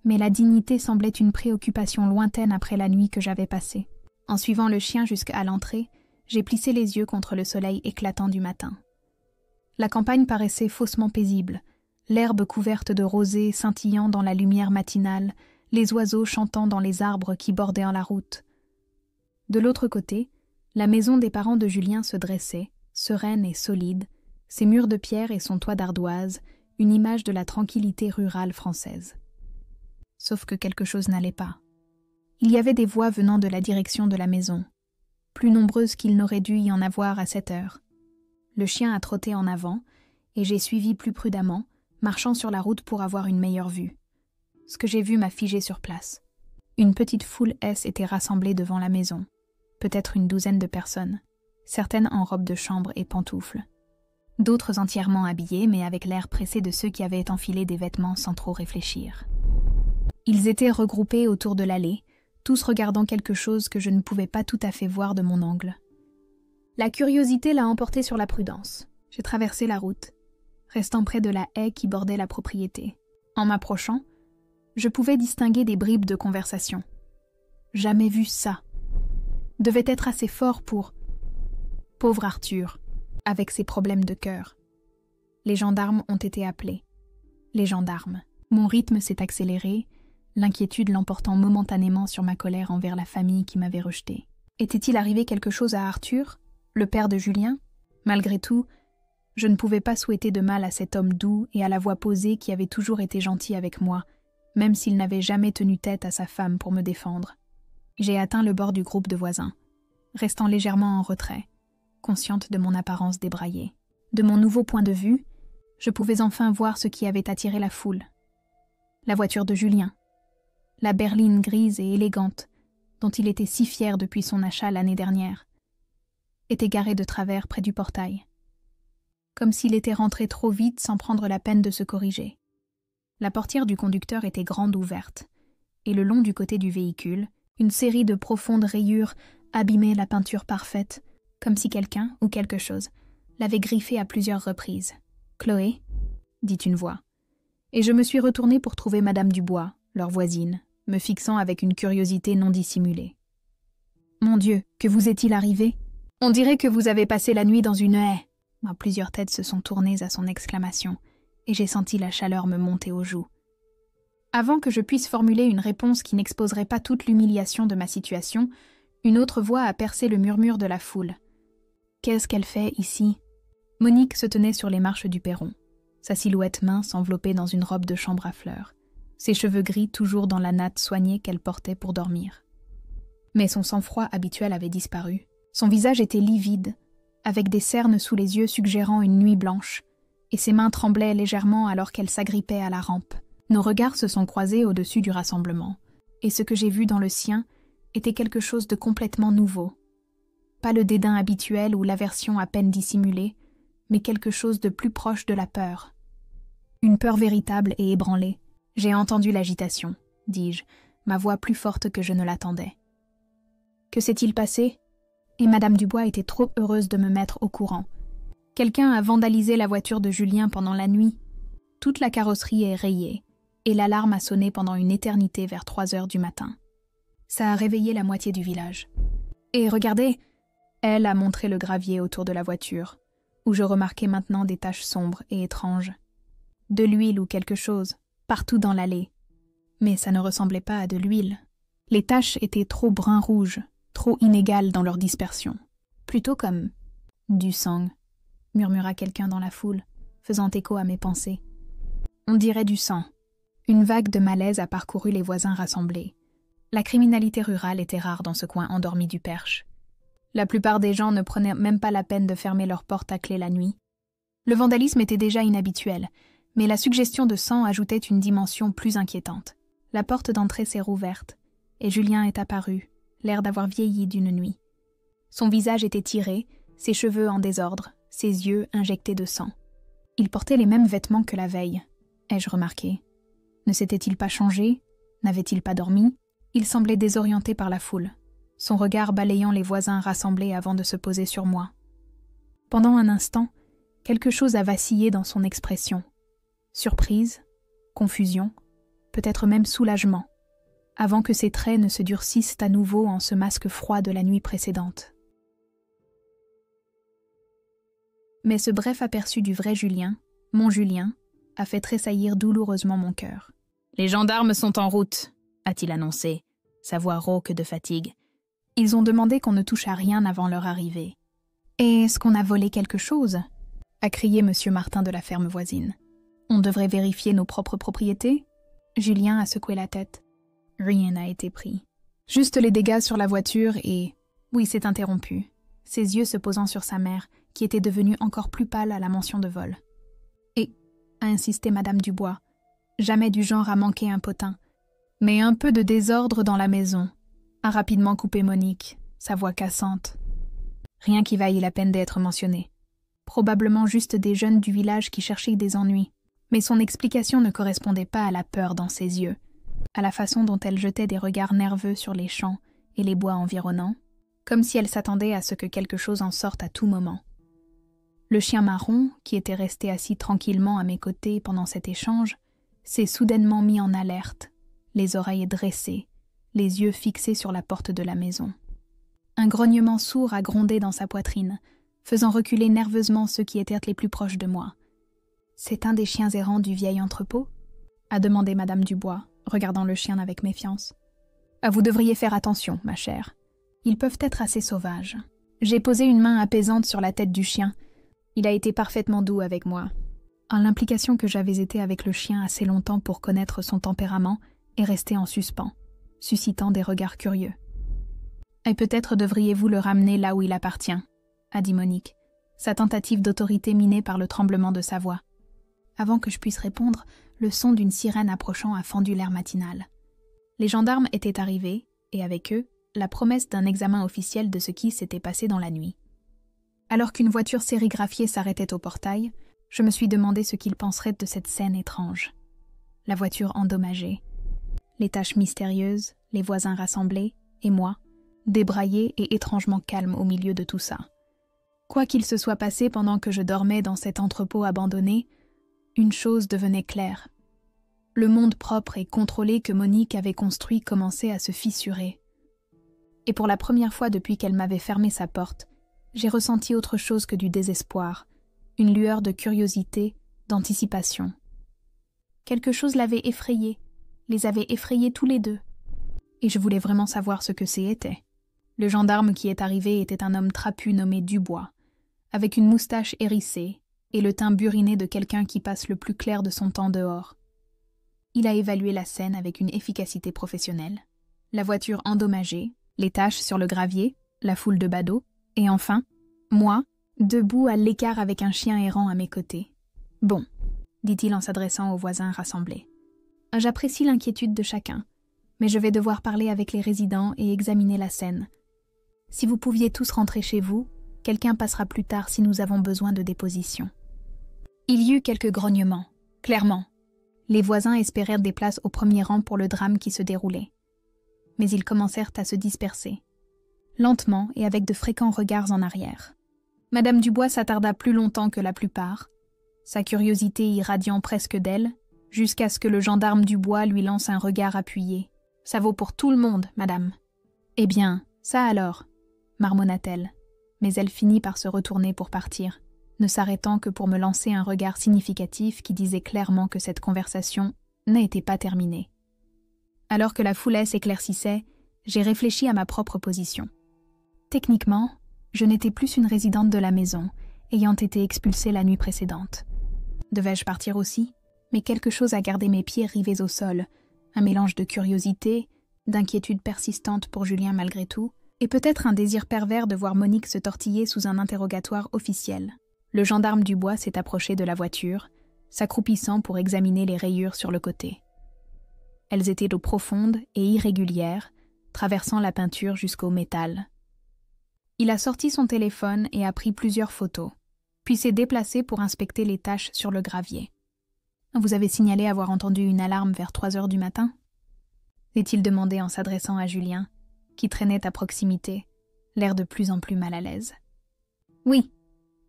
mais la dignité semblait une préoccupation lointaine après la nuit que j'avais passée. En suivant le chien jusqu'à l'entrée, j'ai plissé les yeux contre le soleil éclatant du matin. La campagne paraissait faussement paisible, l'herbe couverte de rosée scintillant dans la lumière matinale, les oiseaux chantant dans les arbres qui bordaient la route. De l'autre côté, la maison des parents de Julien se dressait, sereine et solide, ses murs de pierre et son toit d'ardoise, une image de la tranquillité rurale française. Sauf que quelque chose n'allait pas. Il y avait des voix venant de la direction de la maison, plus nombreuses qu'il n'aurait dû y en avoir à cette heure. Le chien a trotté en avant, et j'ai suivi plus prudemment, marchant sur la route pour avoir une meilleure vue. Ce que j'ai vu m'a figé sur place. Une petite foule était rassemblée devant la maison, peut-être une douzaine de personnes, certaines en robe de chambre et pantoufles. D'autres entièrement habillés, mais avec l'air pressé de ceux qui avaient enfilé des vêtements sans trop réfléchir. Ils étaient regroupés autour de l'allée, tous regardant quelque chose que je ne pouvais pas tout à fait voir de mon angle. La curiosité l'a emporté sur la prudence. J'ai traversé la route, restant près de la haie qui bordait la propriété. En m'approchant, je pouvais distinguer des bribes de conversation. Jamais vu ça. Devait être assez fort pour... Pauvre Arthur, avec ses problèmes de cœur. Les gendarmes ont été appelés. Les gendarmes. Mon rythme s'est accéléré, l'inquiétude l'emportant momentanément sur ma colère envers la famille qui m'avait rejeté. Était-il arrivé quelque chose à Arthur, le père de Julien? Malgré tout, je ne pouvais pas souhaiter de mal à cet homme doux et à la voix posée qui avait toujours été gentil avec moi, même s'il n'avait jamais tenu tête à sa femme pour me défendre. J'ai atteint le bord du groupe de voisins, restant légèrement en retrait, consciente de mon apparence débraillée. De mon nouveau point de vue, je pouvais enfin voir ce qui avait attiré la foule. La voiture de Julien, la berline grise et élégante, dont il était si fier depuis son achat l'année dernière, était garée de travers près du portail, comme s'il était rentré trop vite sans prendre la peine de se corriger. La portière du conducteur était grande ouverte, et le long du côté du véhicule, une série de profondes rayures abîmait la peinture parfaite, comme si quelqu'un ou quelque chose l'avait griffée à plusieurs reprises. « Chloé » dit une voix, et je me suis retournée pour trouver Madame Dubois, leur voisine, me fixant avec une curiosité non dissimulée. « Mon Dieu, que vous est-il arrivé? On dirait que vous avez passé la nuit dans une haie. » Plusieurs têtes se sont tournées à son exclamation, et j'ai senti la chaleur me monter aux joues. Avant que je puisse formuler une réponse qui n'exposerait pas toute l'humiliation de ma situation, une autre voix a percé le murmure de la foule. « Qu'est-ce qu'elle fait ici ?» Monique se tenait sur les marches du perron, sa silhouette mince enveloppée dans une robe de chambre à fleurs, ses cheveux gris toujours dans la natte soignée qu'elle portait pour dormir. Mais son sang-froid habituel avait disparu. Son visage était livide, avec des cernes sous les yeux suggérant une nuit blanche, et ses mains tremblaient légèrement alors qu'elle s'agrippait à la rampe. Nos regards se sont croisés au-dessus du rassemblement, et ce que j'ai vu dans le sien était quelque chose de complètement nouveau. Pas le dédain habituel ou l'aversion à peine dissimulée, mais quelque chose de plus proche de la peur. Une peur véritable et ébranlée. « J'ai entendu l'agitation », dis-je, ma voix plus forte que je ne l'attendais. « Que s'est-il passé » et Madame Dubois était trop heureuse de me mettre au courant. Quelqu'un a vandalisé la voiture de Julien pendant la nuit. Toute la carrosserie est rayée, et l'alarme a sonné pendant une éternité vers 3 heures du matin. Ça a réveillé la moitié du village. Et regardez, elle a montré le gravier autour de la voiture, où je remarquais maintenant des taches sombres et étranges. De l'huile ou quelque chose, partout dans l'allée. Mais ça ne ressemblait pas à de l'huile. Les taches étaient trop brun-rouge, trop inégales dans leur dispersion. Plutôt comme du sang, murmura quelqu'un dans la foule, faisant écho à mes pensées. On dirait du sang. Une vague de malaise a parcouru les voisins rassemblés. La criminalité rurale était rare dans ce coin endormi du Perche. La plupart des gens ne prenaient même pas la peine de fermer leurs portes à clé la nuit. Le vandalisme était déjà inhabituel, mais la suggestion de sang ajoutait une dimension plus inquiétante. La porte d'entrée s'est rouverte, et Julien est apparu, l'air d'avoir vieilli d'une nuit. Son visage était tiré, ses cheveux en désordre, ses yeux injectés de sang. Il portait les mêmes vêtements que la veille, ai-je remarqué. Ne s'était-il pas changé? N'avait-il pas dormi? Il semblait désorienté par la foule, son regard balayant les voisins rassemblés avant de se poser sur moi. Pendant un instant, quelque chose a vacillé dans son expression. Surprise, confusion, peut-être même soulagement, avant que ses traits ne se durcissent à nouveau en ce masque froid de la nuit précédente. Mais ce bref aperçu du vrai Julien, mon Julien, a fait tressaillir douloureusement mon cœur. « Les gendarmes sont en route », a-t-il annoncé, sa voix rauque de fatigue. Ils ont demandé qu'on ne touche à rien avant leur arrivée. « Est-ce qu'on a volé quelque chose ?» a crié M. Martin de la ferme voisine. « On devrait vérifier nos propres propriétés ?» Julien a secoué la tête. Rien n'a été pris. Juste les dégâts sur la voiture et... Oui, c'est interrompu, ses yeux se posant sur sa mère, qui était devenue encore plus pâle à la mention de vol. « Et, a insisté Madame Dubois, jamais du genre à manquer un potin. Mais un peu de désordre dans la maison, a rapidement coupé Monique, sa voix cassante. Rien qui vaille la peine d'être mentionné. Probablement juste des jeunes du village qui cherchaient des ennuis. Mais son explication ne correspondait pas à la peur dans ses yeux, à la façon dont elle jetait des regards nerveux sur les champs et les bois environnants, comme si elle s'attendait à ce que quelque chose en sorte à tout moment. Le chien marron, qui était resté assis tranquillement à mes côtés pendant cet échange, s'est soudainement mis en alerte, les oreilles dressées, les yeux fixés sur la porte de la maison. Un grognement sourd a grondé dans sa poitrine, faisant reculer nerveusement ceux qui étaient les plus proches de moi. « C'est un des chiens errants du vieil entrepôt ?» a demandé Madame Dubois, regardant le chien avec méfiance. « Vous devriez faire attention, ma chère. Ils peuvent être assez sauvages. » J'ai posé une main apaisante sur la tête du chien. Il a été parfaitement doux avec moi. L'implication que j'avais été avec le chien assez longtemps pour connaître son tempérament est restée en suspens, suscitant des regards curieux. « Et peut-être devriez-vous le ramener là où il appartient », a dit Monique, sa tentative d'autorité minée par le tremblement de sa voix. Avant que je puisse répondre, le son d'une sirène approchant a fendu l'air matinal. Les gendarmes étaient arrivés, et avec eux, la promesse d'un examen officiel de ce qui s'était passé dans la nuit. Alors qu'une voiture sérigraphiée s'arrêtait au portail, je me suis demandé ce qu'ils penseraient de cette scène étrange. La voiture endommagée, les taches mystérieuses, les voisins rassemblés, et moi, débraillé et étrangement calme au milieu de tout ça. Quoi qu'il se soit passé pendant que je dormais dans cet entrepôt abandonné, une chose devenait claire. Le monde propre et contrôlé que Monique avait construit commençait à se fissurer. Et pour la première fois depuis qu'elle m'avait fermé sa porte, j'ai ressenti autre chose que du désespoir, une lueur de curiosité, d'anticipation. Quelque chose l'avait effrayée, les avait effrayés tous les deux. Et je voulais vraiment savoir ce que c'était. Le gendarme qui est arrivé était un homme trapu nommé Dubois, avec une moustache hérissée et le teint buriné de quelqu'un qui passe le plus clair de son temps dehors. Il a évalué la scène avec une efficacité professionnelle. La voiture endommagée, les taches sur le gravier, la foule de badauds, et enfin, moi, debout à l'écart avec un chien errant à mes côtés. « Bon », dit-il en s'adressant aux voisins rassemblés. « J'apprécie l'inquiétude de chacun, mais je vais devoir parler avec les résidents et examiner la scène. Si vous pouviez tous rentrer chez vous, quelqu'un passera plus tard si nous avons besoin de déposition. » Il y eut quelques grognements, clairement. Les voisins espérèrent des places au premier rang pour le drame qui se déroulait. Mais ils commencèrent à se disperser. lentement et avec de fréquents regards en arrière. Madame Dubois s'attarda plus longtemps que la plupart, sa curiosité irradiant presque d'elle, jusqu'à ce que le gendarme Dubois lui lance un regard appuyé. « Ça vaut pour tout le monde, madame. »« Eh bien, ça alors » marmonna-t-elle, mais elle finit par se retourner pour partir, ne s'arrêtant que pour me lancer un regard significatif qui disait clairement que cette conversation n'était pas terminée. Alors que la foulée s'éclaircissait, j'ai réfléchi à ma propre position. Techniquement, je n'étais plus une résidente de la maison, ayant été expulsée la nuit précédente. Devais-je partir aussi? Mais quelque chose a gardé mes pieds rivés au sol, un mélange de curiosité, d'inquiétude persistante pour Julien malgré tout, et peut-être un désir pervers de voir Monique se tortiller sous un interrogatoire officiel. Le gendarme Dubois s'est approché de la voiture, s'accroupissant pour examiner les rayures sur le côté. Elles étaient d'eau profonde et irrégulières, traversant la peinture jusqu'au métal. Il a sorti son téléphone et a pris plusieurs photos, puis s'est déplacé pour inspecter les taches sur le gravier. « Vous avez signalé avoir entendu une alarme vers 3 heures du matin ?» s'est-il demandé en s'adressant à Julien, qui traînait à proximité, l'air de plus en plus mal à l'aise. « Oui »,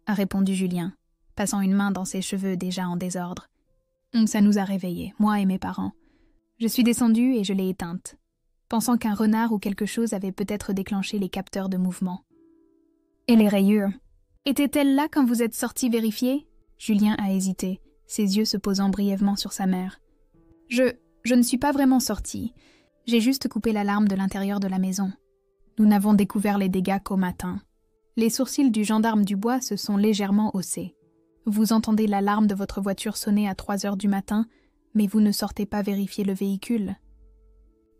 a répondu Julien, passant une main dans ses cheveux déjà en désordre. « Ça nous a réveillés, moi et mes parents. Je suis descendue et je l'ai éteinte, pensant qu'un renard ou quelque chose avait peut-être déclenché les capteurs de mouvement. » « Et les rayures? Étaient-elles là quand vous êtes sorti vérifier ?» Julien a hésité, ses yeux se posant brièvement sur sa mère. « Je ne suis pas vraiment sortie. J'ai juste coupé l'alarme de l'intérieur de la maison. Nous n'avons découvert les dégâts qu'au matin. » Les sourcils du gendarme Dubois se sont légèrement haussés. « Vous entendez l'alarme de votre voiture sonner à 3 heures du matin, mais vous ne sortez pas vérifier le véhicule. »«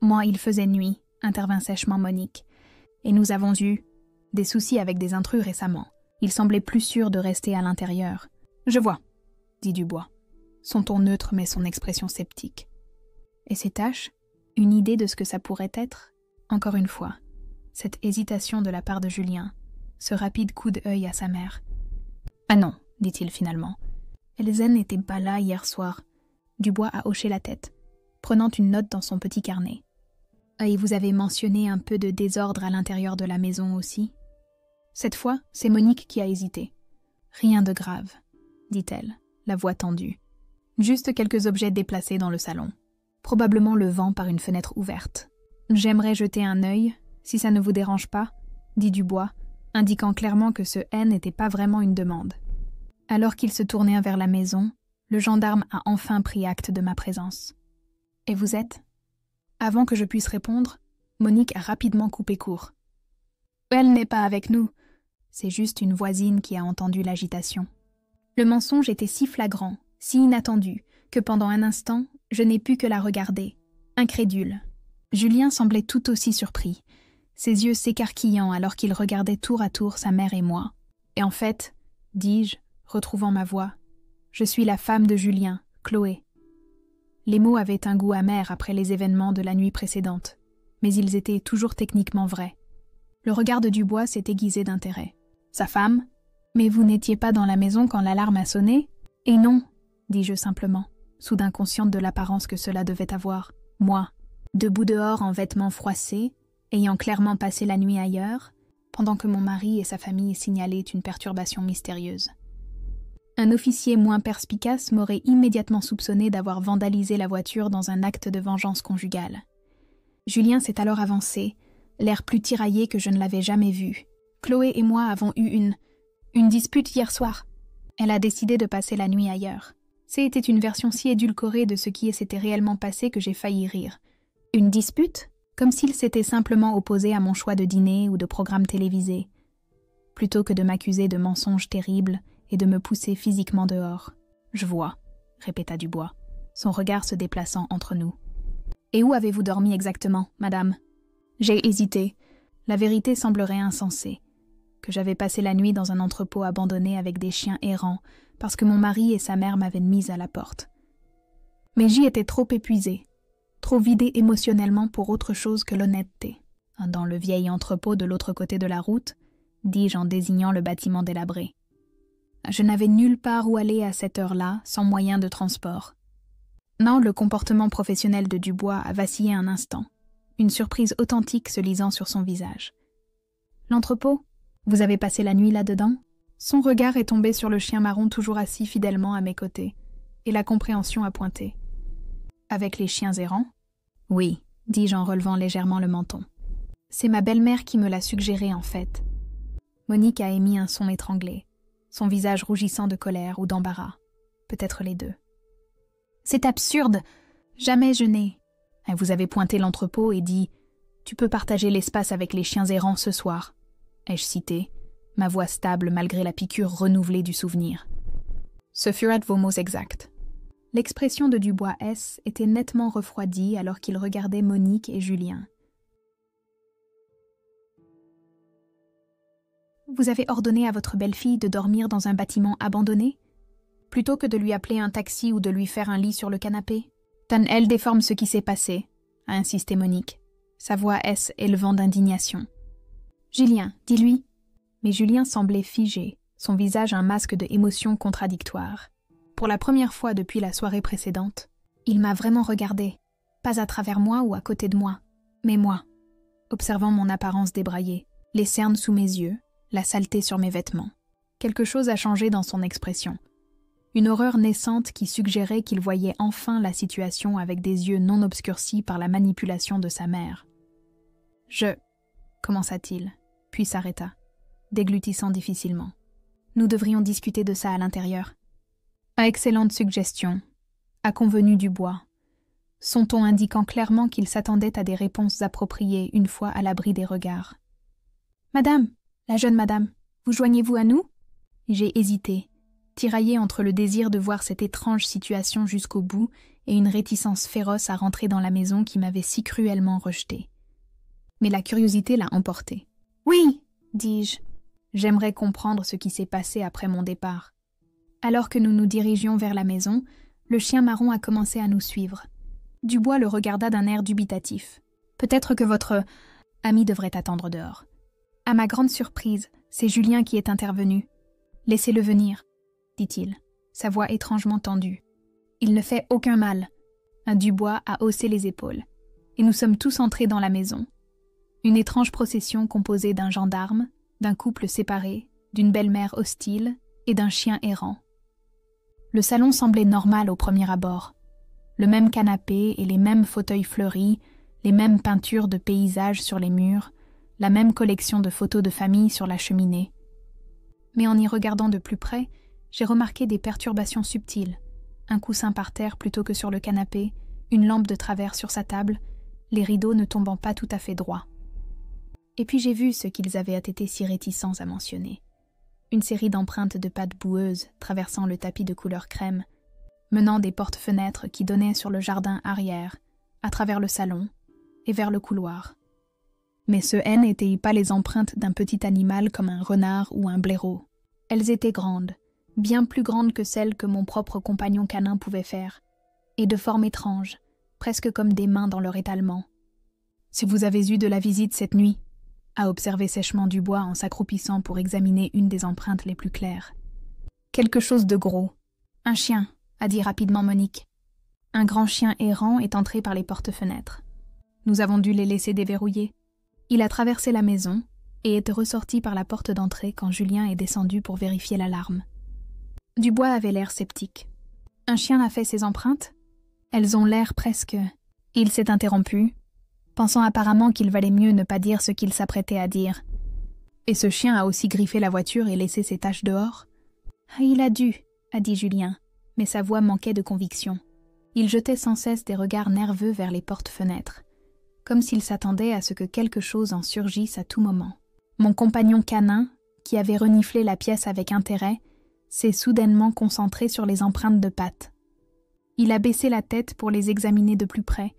Moi, il faisait nuit, » intervint sèchement Monique. « Et nous avons eu des soucis avec des intrus récemment. Il semblait plus sûr de rester à l'intérieur. »« Je vois, » dit Dubois, son ton neutre mais son expression sceptique. « Et ces taches? Une idée de ce que ça pourrait être? » Encore une fois, cette hésitation de la part de Julien, ce rapide coup d'œil à sa mère. « Ah non, » dit-il finalement. « Elsen n'était pas là hier soir. » Dubois a hoché la tête, prenant une note dans son petit carnet. « Et vous avez mentionné un peu de désordre à l'intérieur de la maison aussi ?» Cette fois, c'est Monique qui a hésité. « Rien de grave, » dit-elle, la voix tendue. « Juste quelques objets déplacés dans le salon. Probablement le vent par une fenêtre ouverte. J'aimerais jeter un œil, si ça ne vous dérange pas, » dit Dubois, indiquant clairement que ce « N » n'était pas vraiment une demande. Alors qu'il se tournait vers la maison, le gendarme a enfin pris acte de ma présence. « Et vous êtes ?» Avant que je puisse répondre, Monique a rapidement coupé court. « Elle n'est pas avec nous. » C'est juste une voisine qui a entendu l'agitation. Le mensonge était si flagrant, si inattendu, que pendant un instant, je n'ai pu que la regarder, incrédule. Julien semblait tout aussi surpris, ses yeux s'écarquillant alors qu'il regardait tour à tour sa mère et moi. Et en fait, dis-je, retrouvant ma voix, je suis la femme de Julien, Chloé. Les mots avaient un goût amer après les événements de la nuit précédente, mais ils étaient toujours techniquement vrais. Le regard de Dubois s'est aiguisé d'intérêt. Sa femme? Mais vous n'étiez pas dans la maison quand l'alarme a sonné? Et non, dis-je simplement, soudain consciente de l'apparence que cela devait avoir. Moi, debout dehors en vêtements froissés, ayant clairement passé la nuit ailleurs, pendant que mon mari et sa famille signalaient une perturbation mystérieuse. Un officier moins perspicace m'aurait immédiatement soupçonné d'avoir vandalisé la voiture dans un acte de vengeance conjugale. Julien s'est alors avancé, l'air plus tiraillé que je ne l'avais jamais vu. Chloé et moi avons eu une dispute hier soir. Elle a décidé de passer la nuit ailleurs. C'était une version si édulcorée de ce qui s'était réellement passé que j'ai failli rire. Une dispute? Comme s'il s'était simplement opposé à mon choix de dîner ou de programme télévisé. Plutôt que de m'accuser de mensonges terribles et de me pousser physiquement dehors. « Je vois », répéta Dubois, son regard se déplaçant entre nous. « Et où avez-vous dormi exactement, madame ?» J'ai hésité. La vérité semblerait insensée. Que j'avais passé la nuit dans un entrepôt abandonné avec des chiens errants parce que mon mari et sa mère m'avaient mise à la porte. Mais j'y étais trop épuisée, trop vidée émotionnellement pour autre chose que l'honnêteté. Dans le vieil entrepôt de l'autre côté de la route, dis-je en désignant le bâtiment délabré. Je n'avais nulle part où aller à cette heure-là, sans moyen de transport. Non, le comportement professionnel de Dubois a vacillé un instant, une surprise authentique se lisant sur son visage. L'entrepôt? Vous avez passé la nuit là-dedans? Son regard est tombé sur le chien marron toujours assis fidèlement à mes côtés, et la compréhension a pointé. Avec les chiens errants? Oui, dis-je en relevant légèrement le menton. C'est ma belle-mère qui me l'a suggéré en fait. Monique a émis un son étranglé, son visage rougissant de colère ou d'embarras, peut-être les deux. C'est absurde! Jamais je n'ai... Vous avez pointé l'entrepôt et dit « Tu peux partager l'espace avec les chiens errants ce soir », ai-je cité, ma voix stable malgré la piqûre renouvelée du souvenir. Ce furent vos mots exacts. L'expression de Dubois S était nettement refroidie alors qu'il regardait Monique et Julien. Vous avez ordonné à votre belle-fille de dormir dans un bâtiment abandonné, plutôt que de lui appeler un taxi ou de lui faire un lit sur le canapé? Elle déforme ce qui s'est passé, a insisté Monique, sa voix S élevant d'indignation. Julien, dis-lui. Mais Julien semblait figé, son visage un masque de émotions contradictoires. Pour la première fois depuis la soirée précédente, il m'a vraiment regardé, pas à travers moi ou à côté de moi, mais moi, observant mon apparence débraillée, les cernes sous mes yeux, la saleté sur mes vêtements. Quelque chose a changé dans son expression. Une horreur naissante qui suggérait qu'il voyait enfin la situation avec des yeux non obscurcis par la manipulation de sa mère. Commença-t-il, puis s'arrêta, déglutissant difficilement. Nous devrions discuter de ça à l'intérieur. Excellente suggestion, a convenu Dubois, son ton indiquant clairement qu'il s'attendait à des réponses appropriées une fois à l'abri des regards. Madame, la jeune madame, vous joignez-vous à nous? J'ai hésité, tiraillée entre le désir de voir cette étrange situation jusqu'au bout et une réticence féroce à rentrer dans la maison qui m'avait si cruellement rejetée. Mais la curiosité l'a emportée. « Oui, dis-je. J'aimerais comprendre ce qui s'est passé après mon départ. » Alors que nous nous dirigions vers la maison, le chien marron a commencé à nous suivre. Dubois le regarda d'un air dubitatif. « Peut-être que votre ami devrait attendre dehors. » À ma grande surprise, c'est Julien qui est intervenu. « Laissez-le venir, » dit-il, sa voix étrangement tendue. « Il ne fait aucun mal. » Un Dubois a haussé les épaules. Et nous sommes tous entrés dans la maison. Une étrange procession composée d'un gendarme, d'un couple séparé, d'une belle-mère hostile et d'un chien errant. Le salon semblait normal au premier abord. Le même canapé et les mêmes fauteuils fleuris, les mêmes peintures de paysages sur les murs, la même collection de photos de famille sur la cheminée. Mais en y regardant de plus près, j'ai remarqué des perturbations subtiles. Un coussin par terre plutôt que sur le canapé, une lampe de travers sur sa table, les rideaux ne tombant pas tout à fait droits. Et puis j'ai vu ce qu'ils avaient été si réticents à mentionner. Une série d'empreintes de pattes boueuses traversant le tapis de couleur crème, menant des portes-fenêtres qui donnaient sur le jardin arrière, à travers le salon et vers le couloir. Mais ce N n'étaient pas les empreintes d'un petit animal comme un renard ou un blaireau. Elles étaient grandes, bien plus grandes que celles que mon propre compagnon canin pouvait faire, et de forme étrange, presque comme des mains dans leur étalement. « Si vous avez eu de la visite cette nuit, » a observé sèchement Dubois en s'accroupissant pour examiner une des empreintes les plus claires. « Quelque chose de gros. Un chien, » a dit rapidement Monique. Un grand chien errant est entré par les portes-fenêtres. Nous avons dû les laisser déverrouiller. Il a traversé la maison et est ressorti par la porte d'entrée quand Julien est descendu pour vérifier l'alarme. Dubois avait l'air sceptique. « Un chien a fait ces empreintes? Elles ont l'air presque... » Il s'est interrompu, pensant apparemment qu'il valait mieux ne pas dire ce qu'il s'apprêtait à dire. « Et ce chien a aussi griffé la voiture et laissé ses taches dehors? »« Il a dû, » a dit Julien, mais sa voix manquait de conviction. Il jetait sans cesse des regards nerveux vers les portes-fenêtres, comme s'il s'attendait à ce que quelque chose en surgisse à tout moment. Mon compagnon canin, qui avait reniflé la pièce avec intérêt, s'est soudainement concentré sur les empreintes de pattes. Il a baissé la tête pour les examiner de plus près,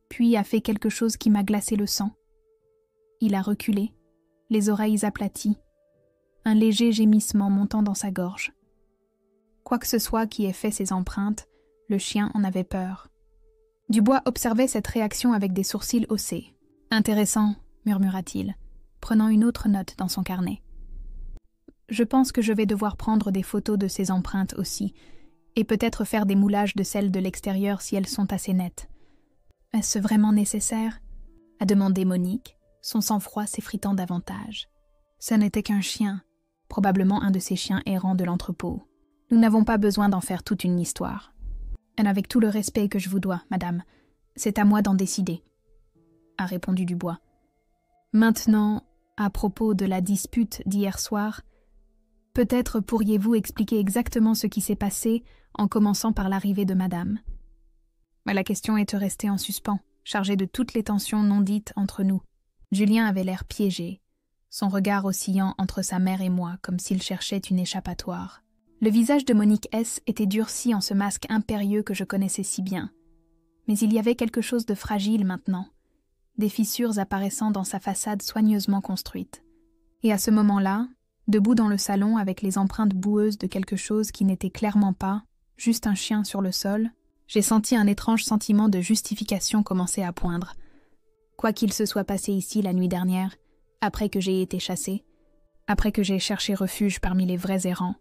puis a fait quelque chose qui m'a glacé le sang. Il a reculé, les oreilles aplaties, un léger gémissement montant dans sa gorge. Quoi que ce soit qui ait fait ces empreintes, le chien en avait peur. Dubois observait cette réaction avec des sourcils haussés. « Intéressant, » murmura-t-il, prenant une autre note dans son carnet. « Je pense que je vais devoir prendre des photos de ces empreintes aussi, et peut-être faire des moulages de celles de l'extérieur si elles sont assez nettes. » « Est-ce vraiment nécessaire ?» a demandé Monique, son sang-froid s'effritant davantage. Ce n'était qu'un chien, probablement un de ces chiens errants de l'entrepôt. Nous n'avons pas besoin d'en faire toute une histoire. Et avec tout le respect que je vous dois, madame, c'est à moi d'en décider, a répondu Dubois. Maintenant, à propos de la dispute d'hier soir, peut-être pourriez-vous expliquer exactement ce qui s'est passé en commençant par l'arrivée de madame. Mais la question était restée en suspens, chargée de toutes les tensions non dites entre nous. Julien avait l'air piégé, son regard oscillant entre sa mère et moi comme s'il cherchait une échappatoire. Le visage de Monique S. était durci en ce masque impérieux que je connaissais si bien. Mais il y avait quelque chose de fragile maintenant, des fissures apparaissant dans sa façade soigneusement construite. Et à ce moment-là, debout dans le salon avec les empreintes boueuses de quelque chose qui n'était clairement pas, juste un chien sur le sol, j'ai senti un étrange sentiment de justification commencer à poindre. Quoi qu'il se soit passé ici la nuit dernière, après que j'ai été chassée, après que j'ai cherché refuge parmi les vrais errants,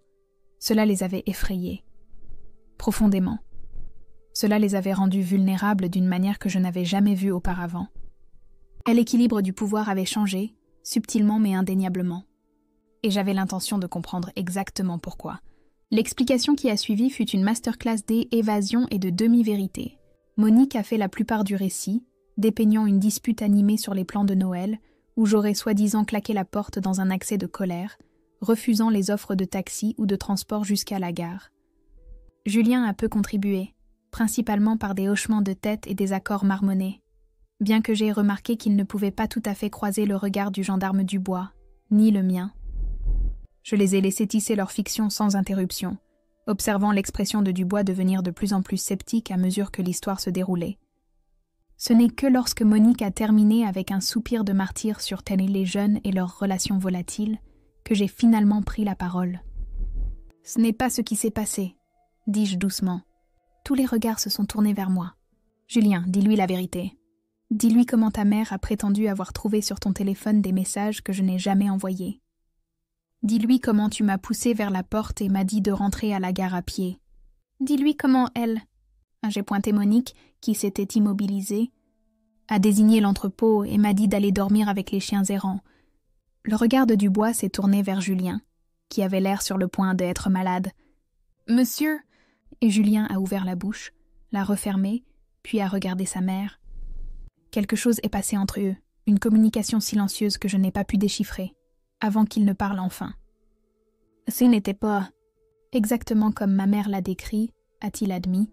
cela les avait effrayés. Profondément. Cela les avait rendus vulnérables d'une manière que je n'avais jamais vue auparavant. Et l'équilibre du pouvoir avait changé, subtilement mais indéniablement. Et j'avais l'intention de comprendre exactement pourquoi. L'explication qui a suivi fut une masterclass d'évasion et de demi-vérité. Monique a fait la plupart du récit, dépeignant une dispute animée sur les plans de Noël, où j'aurais soi-disant claqué la porte dans un accès de colère, refusant les offres de taxi ou de transport jusqu'à la gare. Julien a peu contribué, principalement par des hochements de tête et des accords marmonnés, bien que j'aie remarqué qu'il ne pouvait pas tout à fait croiser le regard du gendarme Dubois, ni le mien. Je les ai laissés tisser leur fiction sans interruption, observant l'expression de Dubois devenir de plus en plus sceptique à mesure que l'histoire se déroulait. Ce n'est que lorsque Monique a terminé avec un soupir de martyr sur les jeunes et leurs relations volatiles que j'ai finalement pris la parole. « Ce n'est pas ce qui s'est passé, » dis-je doucement. Tous les regards se sont tournés vers moi. « Julien, dis-lui la vérité. Dis-lui comment ta mère a prétendu avoir trouvé sur ton téléphone des messages que je n'ai jamais envoyés. Dis-lui comment tu m'as poussé vers la porte et m'as dit de rentrer à la gare à pied. Dis-lui comment elle... » J'ai pointé Monique, qui s'était immobilisée, a désigné l'entrepôt et m'a dit d'aller dormir avec les chiens errants. Le regard de Dubois s'est tourné vers Julien, qui avait l'air sur le point d'être malade. « Monsieur !» Et Julien a ouvert la bouche, l'a refermée, puis a regardé sa mère. Quelque chose est passé entre eux, une communication silencieuse que je n'ai pas pu déchiffrer, avant qu'il ne parle enfin. Ce n'était pas exactement comme ma mère l'a décrit, a-t-il admis,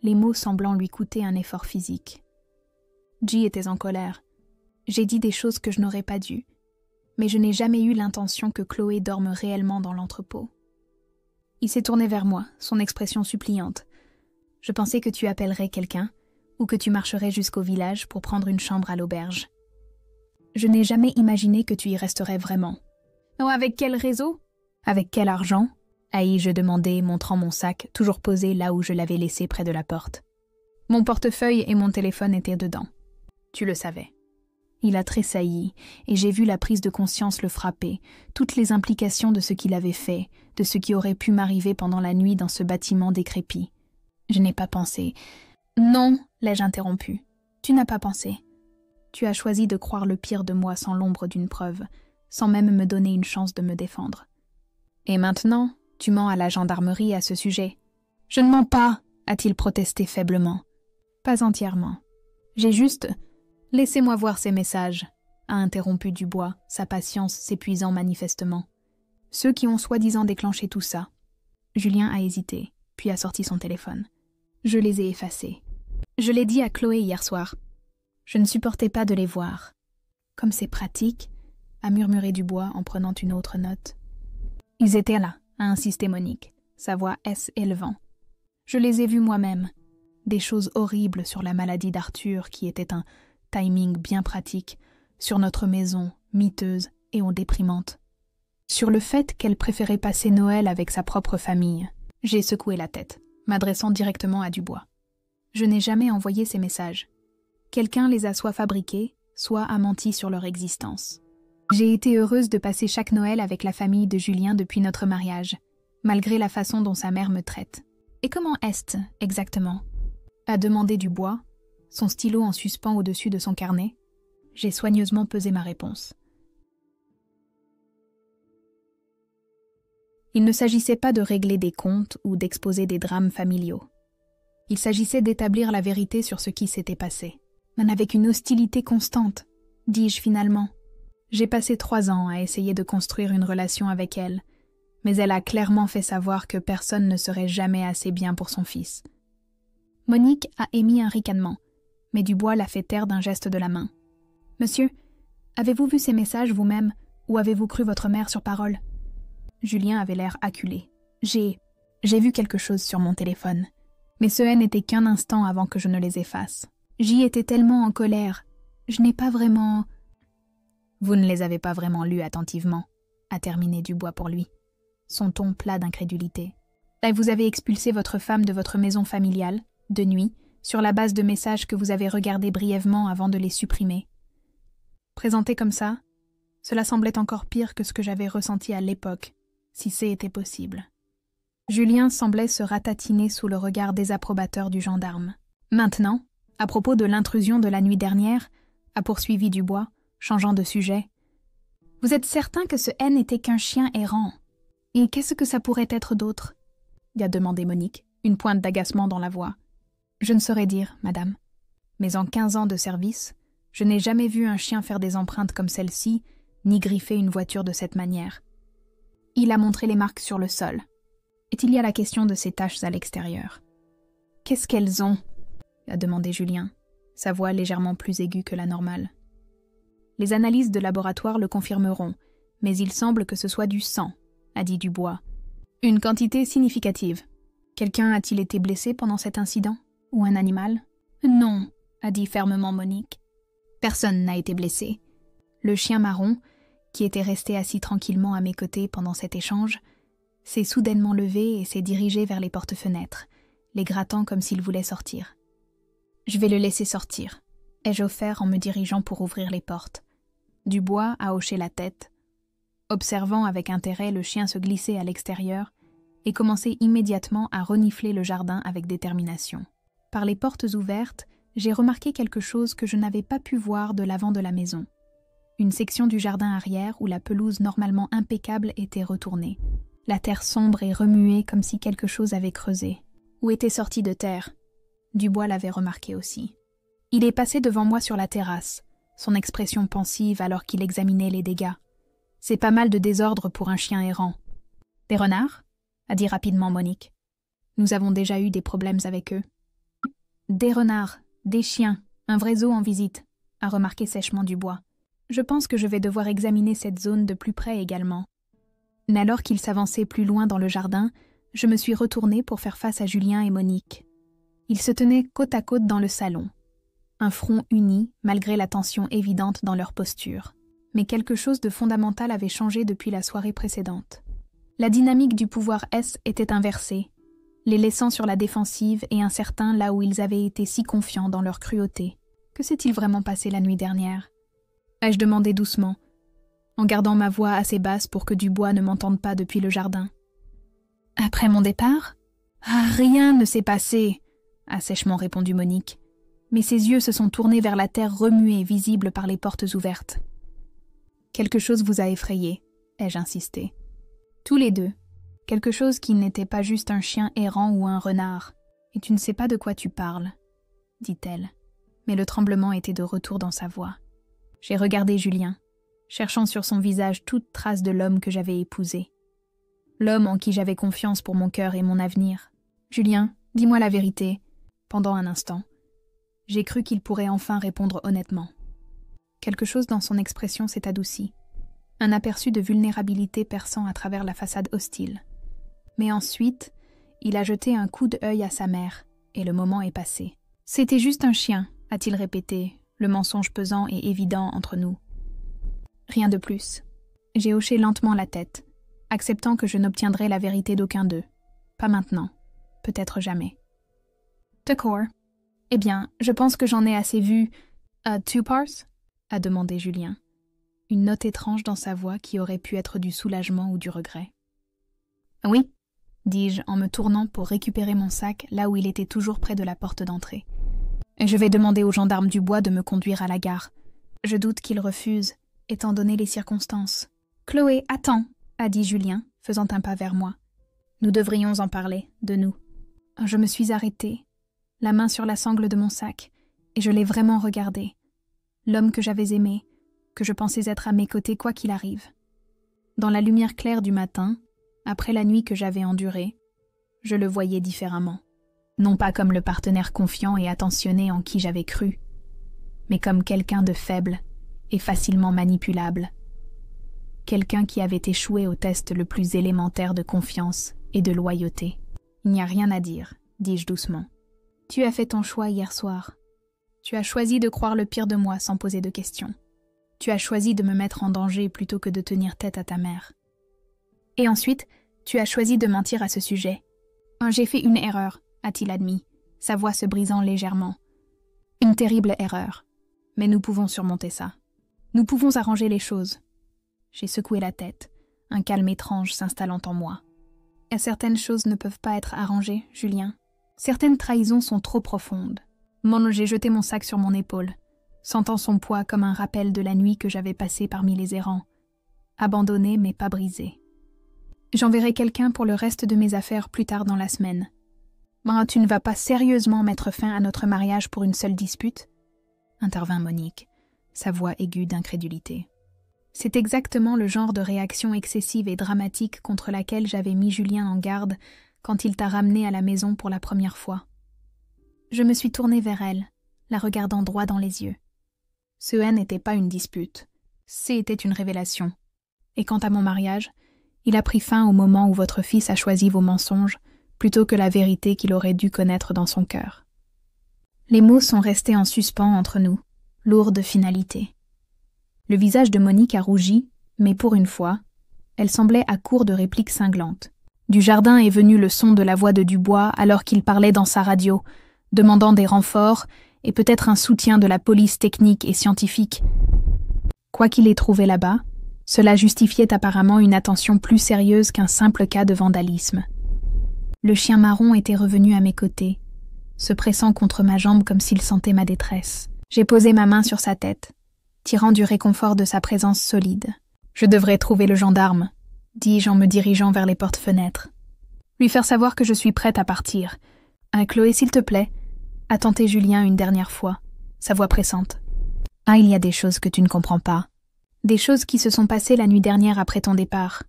les mots semblant lui coûter un effort physique. J était en colère. J'ai dit des choses que je n'aurais pas dû, mais je n'ai jamais eu l'intention que Chloé dorme réellement dans l'entrepôt. Il s'est tourné vers moi, son expression suppliante. Je pensais que tu appellerais quelqu'un, ou que tu marcherais jusqu'au village pour prendre une chambre à l'auberge. Je n'ai jamais imaginé que tu y resterais vraiment. Oh, avec quel réseau? Avec quel argent? Ai-je demandé, montrant mon sac, toujours posé là où je l'avais laissé près de la porte. Mon portefeuille et mon téléphone étaient dedans. Tu le savais. Il a tressailli, et j'ai vu la prise de conscience le frapper, toutes les implications de ce qu'il avait fait, de ce qui aurait pu m'arriver pendant la nuit dans ce bâtiment décrépit. Je n'ai pas pensé. Non, l'ai-je interrompu. Tu n'as pas pensé. Tu as choisi de croire le pire de moi sans l'ombre d'une preuve, sans même me donner une chance de me défendre. Et maintenant, tu mens à la gendarmerie à ce sujet. Je ne mens pas, a-t-il protesté faiblement. Pas entièrement. J'ai juste... Laissez-moi voir ces messages, a interrompu Dubois, sa patience s'épuisant manifestement. Ceux qui ont soi-disant déclenché tout ça. Julien a hésité, puis a sorti son téléphone. Je les ai effacés. Je l'ai dit à Chloé hier soir. Je ne supportais pas de les voir. Comme c'est pratique, a murmuré Dubois en prenant une autre note. Ils étaient là, a insisté Monique, sa voix élevant. Je les ai vus moi-même. Des choses horribles sur la maladie d'Arthur qui était un timing bien pratique, sur notre maison, miteuse et déprimante. Sur le fait qu'elle préférait passer Noël avec sa propre famille. J'ai secoué la tête, m'adressant directement à Dubois. Je n'ai jamais envoyé ces messages. Quelqu'un les a soit fabriqués, soit a menti sur leur existence. J'ai été heureuse de passer chaque Noël avec la famille de Julien depuis notre mariage, malgré la façon dont sa mère me traite. Et comment est-ce, exactement? A demandé Dubois, son stylo en suspens au-dessus de son carnet. J'ai soigneusement pesé ma réponse. Il ne s'agissait pas de régler des comptes ou d'exposer des drames familiaux. Il s'agissait d'établir la vérité sur ce qui s'était passé. Mais avec une hostilité constante, dis-je finalement. J'ai passé 3 ans à essayer de construire une relation avec elle, mais elle a clairement fait savoir que personne ne serait jamais assez bien pour son fils. Monique a émis un ricanement, mais Dubois l'a fait taire d'un geste de la main. « Monsieur, avez-vous vu ces messages vous-même, ou avez-vous cru votre mère sur parole ?» Julien avait l'air acculé. « J'ai vu quelque chose sur mon téléphone, mais ce n'était qu'un instant avant que je ne les efface. J'y étais tellement en colère. Je n'ai pas vraiment... » « Vous ne les avez pas vraiment lus attentivement, » a terminé Dubois pour lui, son ton plat d'incrédulité. « Et vous avez expulsé votre femme de votre maison familiale, de nuit, sur la base de messages que vous avez regardés brièvement avant de les supprimer. Présenté comme ça, cela semblait encore pire que ce que j'avais ressenti à l'époque, si c'était possible. » Julien semblait se ratatiner sous le regard désapprobateur du gendarme. « Maintenant, à propos de l'intrusion de la nuit dernière, » a poursuivi Dubois, changeant de sujet. « Vous êtes certain que ce N n'était qu'un chien errant? Et qu'est-ce que ça pourrait être d'autre ?» a demandé Monique, une pointe d'agacement dans la voix. « Je ne saurais dire, madame. Mais en 15 ans de service, je n'ai jamais vu un chien faire des empreintes comme celle-ci, ni griffer une voiture de cette manière. » Il a montré les marques sur le sol. Et il y a la question de ces taches à l'extérieur. « Qu'est-ce qu'elles ont ?» a demandé Julien, sa voix légèrement plus aiguë que la normale. « Les analyses de laboratoire le confirmeront, mais il semble que ce soit du sang, » a dit Dubois. « Une quantité significative. Quelqu'un a-t-il été blessé pendant cet incident? Ou un animal? »« Non, » a dit fermement Monique. « Personne n'a été blessé. Le chien marron, qui était resté assis tranquillement à mes côtés pendant cet échange, s'est soudainement levé et s'est dirigé vers les porte-fenêtres, les grattant comme s'il voulait sortir. « Je vais le laisser sortir, » ai-je offert en me dirigeant pour ouvrir les portes. Dubois a hoché la tête, observant avec intérêt le chien se glisser à l'extérieur et commencer immédiatement à renifler le jardin avec détermination. Par les portes ouvertes, j'ai remarqué quelque chose que je n'avais pas pu voir de l'avant de la maison. Une section du jardin arrière où la pelouse normalement impeccable était retournée. La terre sombre et remuée comme si quelque chose avait creusé. Où était sorti de terre? Dubois l'avait remarqué aussi. Il est passé devant moi sur la terrasse, son expression pensive alors qu'il examinait les dégâts. C'est pas mal de désordre pour un chien errant. « Des renards ?» a dit rapidement Monique. « Nous avons déjà eu des problèmes avec eux. »« Des renards, des chiens, un vrai zoo en visite, » a remarqué sèchement Dubois. « Je pense que je vais devoir examiner cette zone de plus près également. » Mais alors qu'il s'avançait plus loin dans le jardin, je me suis retournée pour faire face à Julien et Monique. Ils se tenaient côte à côte dans le salon. Un front uni, malgré la tension évidente dans leur posture. Mais quelque chose de fondamental avait changé depuis la soirée précédente. La dynamique du pouvoir S était inversée, les laissant sur la défensive et incertains là où ils avaient été si confiants dans leur cruauté. Que s'est-il vraiment passé la nuit dernière? Ai-je demandé doucement, en gardant ma voix assez basse pour que Dubois ne m'entende pas depuis le jardin. Après mon départ? Ah, rien ne s'est passé, a sèchement répondu Monique. Mais ses yeux se sont tournés vers la terre remuée visible par les portes ouvertes. Quelque chose vous a effrayé, ai-je insisté. Tous les deux. Quelque chose qui n'était pas juste un chien errant ou un renard. Et tu ne sais pas de quoi tu parles, dit-elle. Mais le tremblement était de retour dans sa voix. J'ai regardé Julien, cherchant sur son visage toute trace de l'homme que j'avais épousé. L'homme en qui j'avais confiance pour mon cœur et mon avenir. Julien, dis-moi la vérité. Pendant un instant, j'ai cru qu'il pourrait enfin répondre honnêtement. Quelque chose dans son expression s'est adouci. Un aperçu de vulnérabilité perçant à travers la façade hostile. Mais ensuite, il a jeté un coup d'œil à sa mère, et le moment est passé. « C'était juste un chien », a-t-il répété, le mensonge pesant et évident entre nous. Rien de plus. J'ai hoché lentement la tête, acceptant que je n'obtiendrais la vérité d'aucun d'eux. Pas maintenant. Peut-être jamais. D'accord. Eh bien, je pense que j'en ai assez vu... two parts? A demandé Julien. Une note étrange dans sa voix qui aurait pu être du soulagement ou du regret. Oui, dis-je en me tournant pour récupérer mon sac là où il était toujours près de la porte d'entrée. Je vais demander au gendarme Dubois de me conduire à la gare. Je doute qu'il refuse, étant donné les circonstances. Chloé, attends, a dit Julien, faisant un pas vers moi. Nous devrions en parler, de nous. Je me suis arrêtée, la main sur la sangle de mon sac, et je l'ai vraiment regardé. L'homme que j'avais aimé, que je pensais être à mes côtés quoi qu'il arrive. Dans la lumière claire du matin, après la nuit que j'avais endurée, je le voyais différemment. Non pas comme le partenaire confiant et attentionné en qui j'avais cru, mais comme quelqu'un de faible et facilement manipulable. Quelqu'un qui avait échoué au test le plus élémentaire de confiance et de loyauté. « Il n'y a rien à dire, dis-je doucement. Tu as fait ton choix hier soir. Tu as choisi de croire le pire de moi sans poser de questions. Tu as choisi de me mettre en danger plutôt que de tenir tête à ta mère. Et ensuite, tu as choisi de mentir à ce sujet. J'ai fait une erreur, a-t-il admis, sa voix se brisant légèrement. Une terrible erreur. Mais nous pouvons surmonter ça. Nous pouvons arranger les choses. » J'ai secoué la tête, un calme étrange s'installant en moi. « Certaines choses ne peuvent pas être arrangées, Julien. Certaines trahisons sont trop profondes. » J'ai jeté mon sac sur mon épaule, sentant son poids comme un rappel de la nuit que j'avais passée parmi les errants. Abandonné mais pas brisé. « J'enverrai quelqu'un pour le reste de mes affaires plus tard dans la semaine. »« Tu ne vas pas sérieusement mettre fin à notre mariage pour une seule dispute ?» intervint Monique, sa voix aiguë d'incrédulité. C'est exactement le genre de réaction excessive et dramatique contre laquelle j'avais mis Julien en garde quand il t'a ramené à la maison pour la première fois. Je me suis tournée vers elle, la regardant droit dans les yeux. Ce n'était pas une dispute, c'était une révélation. Et quant à mon mariage, il a pris fin au moment où votre fils a choisi vos mensonges plutôt que la vérité qu'il aurait dû connaître dans son cœur. Les mots sont restés en suspens entre nous, lourds de finalité. Le visage de Monique a rougi, mais pour une fois, elle semblait à court de répliques cinglantes. Du jardin est venu le son de la voix de Dubois alors qu'il parlait dans sa radio, demandant des renforts et peut-être un soutien de la police technique et scientifique. Quoi qu'il ait trouvé là-bas, cela justifiait apparemment une attention plus sérieuse qu'un simple cas de vandalisme. Le chien marron était revenu à mes côtés, se pressant contre ma jambe comme s'il sentait ma détresse. J'ai posé ma main sur sa tête, tirant du réconfort de sa présence solide. « Je devrais trouver le gendarme », dis-je en me dirigeant vers les portes-fenêtres. « Lui faire savoir que je suis prête à partir. Chloé, s'il te plaît », a tenté Julien une dernière fois, sa voix pressante. « Il y a des choses que tu ne comprends pas. Des choses qui se sont passées la nuit dernière après ton départ.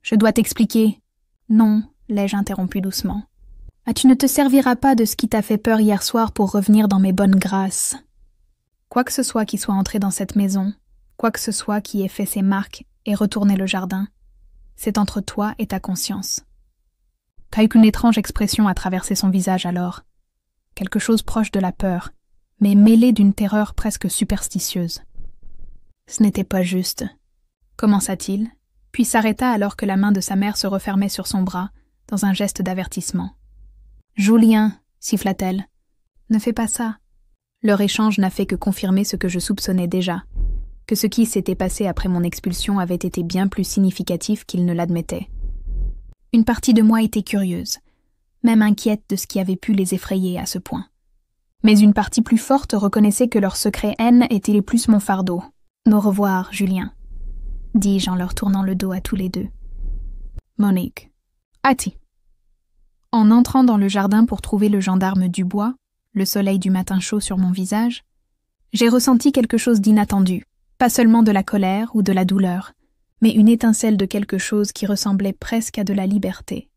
Je dois t'expliquer. »« Non », l'ai-je interrompu doucement. « Tu ne te serviras pas de ce qui t'a fait peur hier soir pour revenir dans mes bonnes grâces. Quoi que ce soit qui soit entré dans cette maison, quoi que ce soit qui ait fait ses marques et retourné le jardin, c'est entre toi et ta conscience. » Qu'une étrange expression a traversé son visage alors. Quelque chose proche de la peur, mais mêlé d'une terreur presque superstitieuse. « Ce n'était pas juste. » commença-t-il, puis s'arrêta alors que la main de sa mère se refermait sur son bras, dans un geste d'avertissement. « Julien, siffla-t-elle, ne fais pas ça. » Leur échange n'a fait que confirmer ce que je soupçonnais déjà, que ce qui s'était passé après mon expulsion avait été bien plus significatif qu'il ne l'admettait. Une partie de moi était curieuse, même inquiète de ce qui avait pu les effrayer à ce point. Mais une partie plus forte reconnaissait que leur secret haine était plus mon fardeau. « Au revoir, Julien », dis-je en leur tournant le dos à tous les deux. « Monique. Ati. » En entrant dans le jardin pour trouver le gendarme Dubois, le soleil du matin chaud sur mon visage, j'ai ressenti quelque chose d'inattendu, pas seulement de la colère ou de la douleur, mais une étincelle de quelque chose qui ressemblait presque à de la liberté.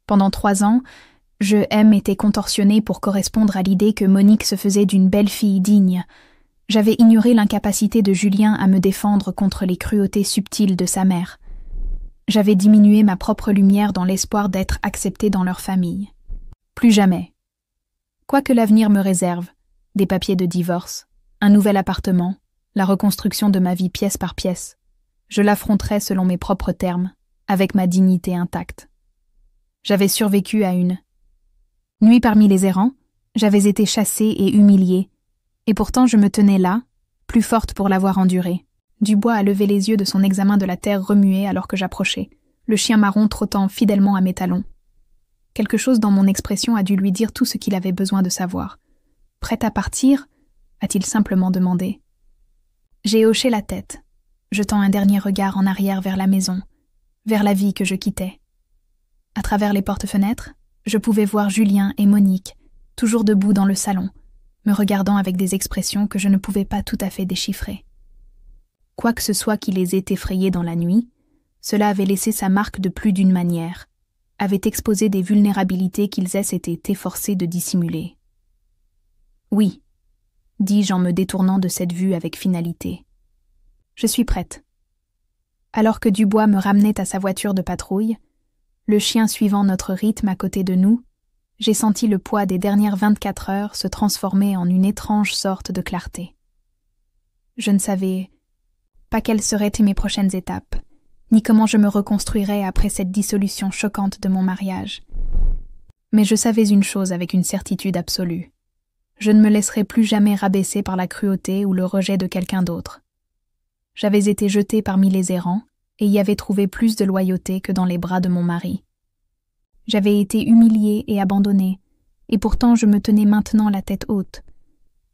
Pendant 3 ans, je m'étais contorsionnée pour correspondre à l'idée que Monique se faisait d'une belle fille digne. J'avais ignoré l'incapacité de Julien à me défendre contre les cruautés subtiles de sa mère. J'avais diminué ma propre lumière dans l'espoir d'être acceptée dans leur famille. Plus jamais. Quoi que l'avenir me réserve, des papiers de divorce, un nouvel appartement, la reconstruction de ma vie pièce par pièce, je l'affronterai selon mes propres termes, avec ma dignité intacte. J'avais survécu à une nuit parmi les errants, j'avais été chassée et humiliée, et pourtant je me tenais là, plus forte pour l'avoir endurée. Dubois a levé les yeux de son examen de la terre remuée alors que j'approchais, le chien marron trottant fidèlement à mes talons. Quelque chose dans mon expression a dû lui dire tout ce qu'il avait besoin de savoir. « Prête à partir ?» a-t-il simplement demandé. J'ai hoché la tête. jetant un dernier regard en arrière vers la maison, vers la vie que je quittais. À travers les portes-fenêtres, je pouvais voir Julien et Monique, toujours debout dans le salon, me regardant avec des expressions que je ne pouvais pas tout à fait déchiffrer. Quoi que ce soit qui les ait effrayés dans la nuit, cela avait laissé sa marque de plus d'une manière, avait exposé des vulnérabilités qu'ils aient été efforcés de dissimuler. « Oui », dis-je en me détournant de cette vue avec finalité. « Je suis prête. » Alors que Dubois me ramenait à sa voiture de patrouille, le chien suivant notre rythme à côté de nous, j'ai senti le poids des dernières 24 heures se transformer en une étrange sorte de clarté. Je ne savais pas quelles seraient mes prochaines étapes, ni comment je me reconstruirais après cette dissolution choquante de mon mariage. Mais je savais une chose avec une certitude absolue. Je ne me laisserais plus jamais rabaisser par la cruauté ou le rejet de quelqu'un d'autre. J'avais été jetée parmi les errants et y avais trouvé plus de loyauté que dans les bras de mon mari. J'avais été humiliée et abandonnée, et pourtant je me tenais maintenant la tête haute.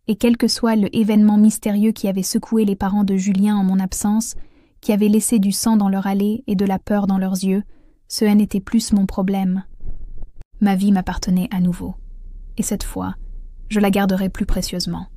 Et quel que soit le événement mystérieux qui avait secoué les parents de Julien en mon absence, qui avait laissé du sang dans leur allée et de la peur dans leurs yeux, ce n'était plus mon problème. Ma vie m'appartenait à nouveau, et cette fois, je la garderai plus précieusement.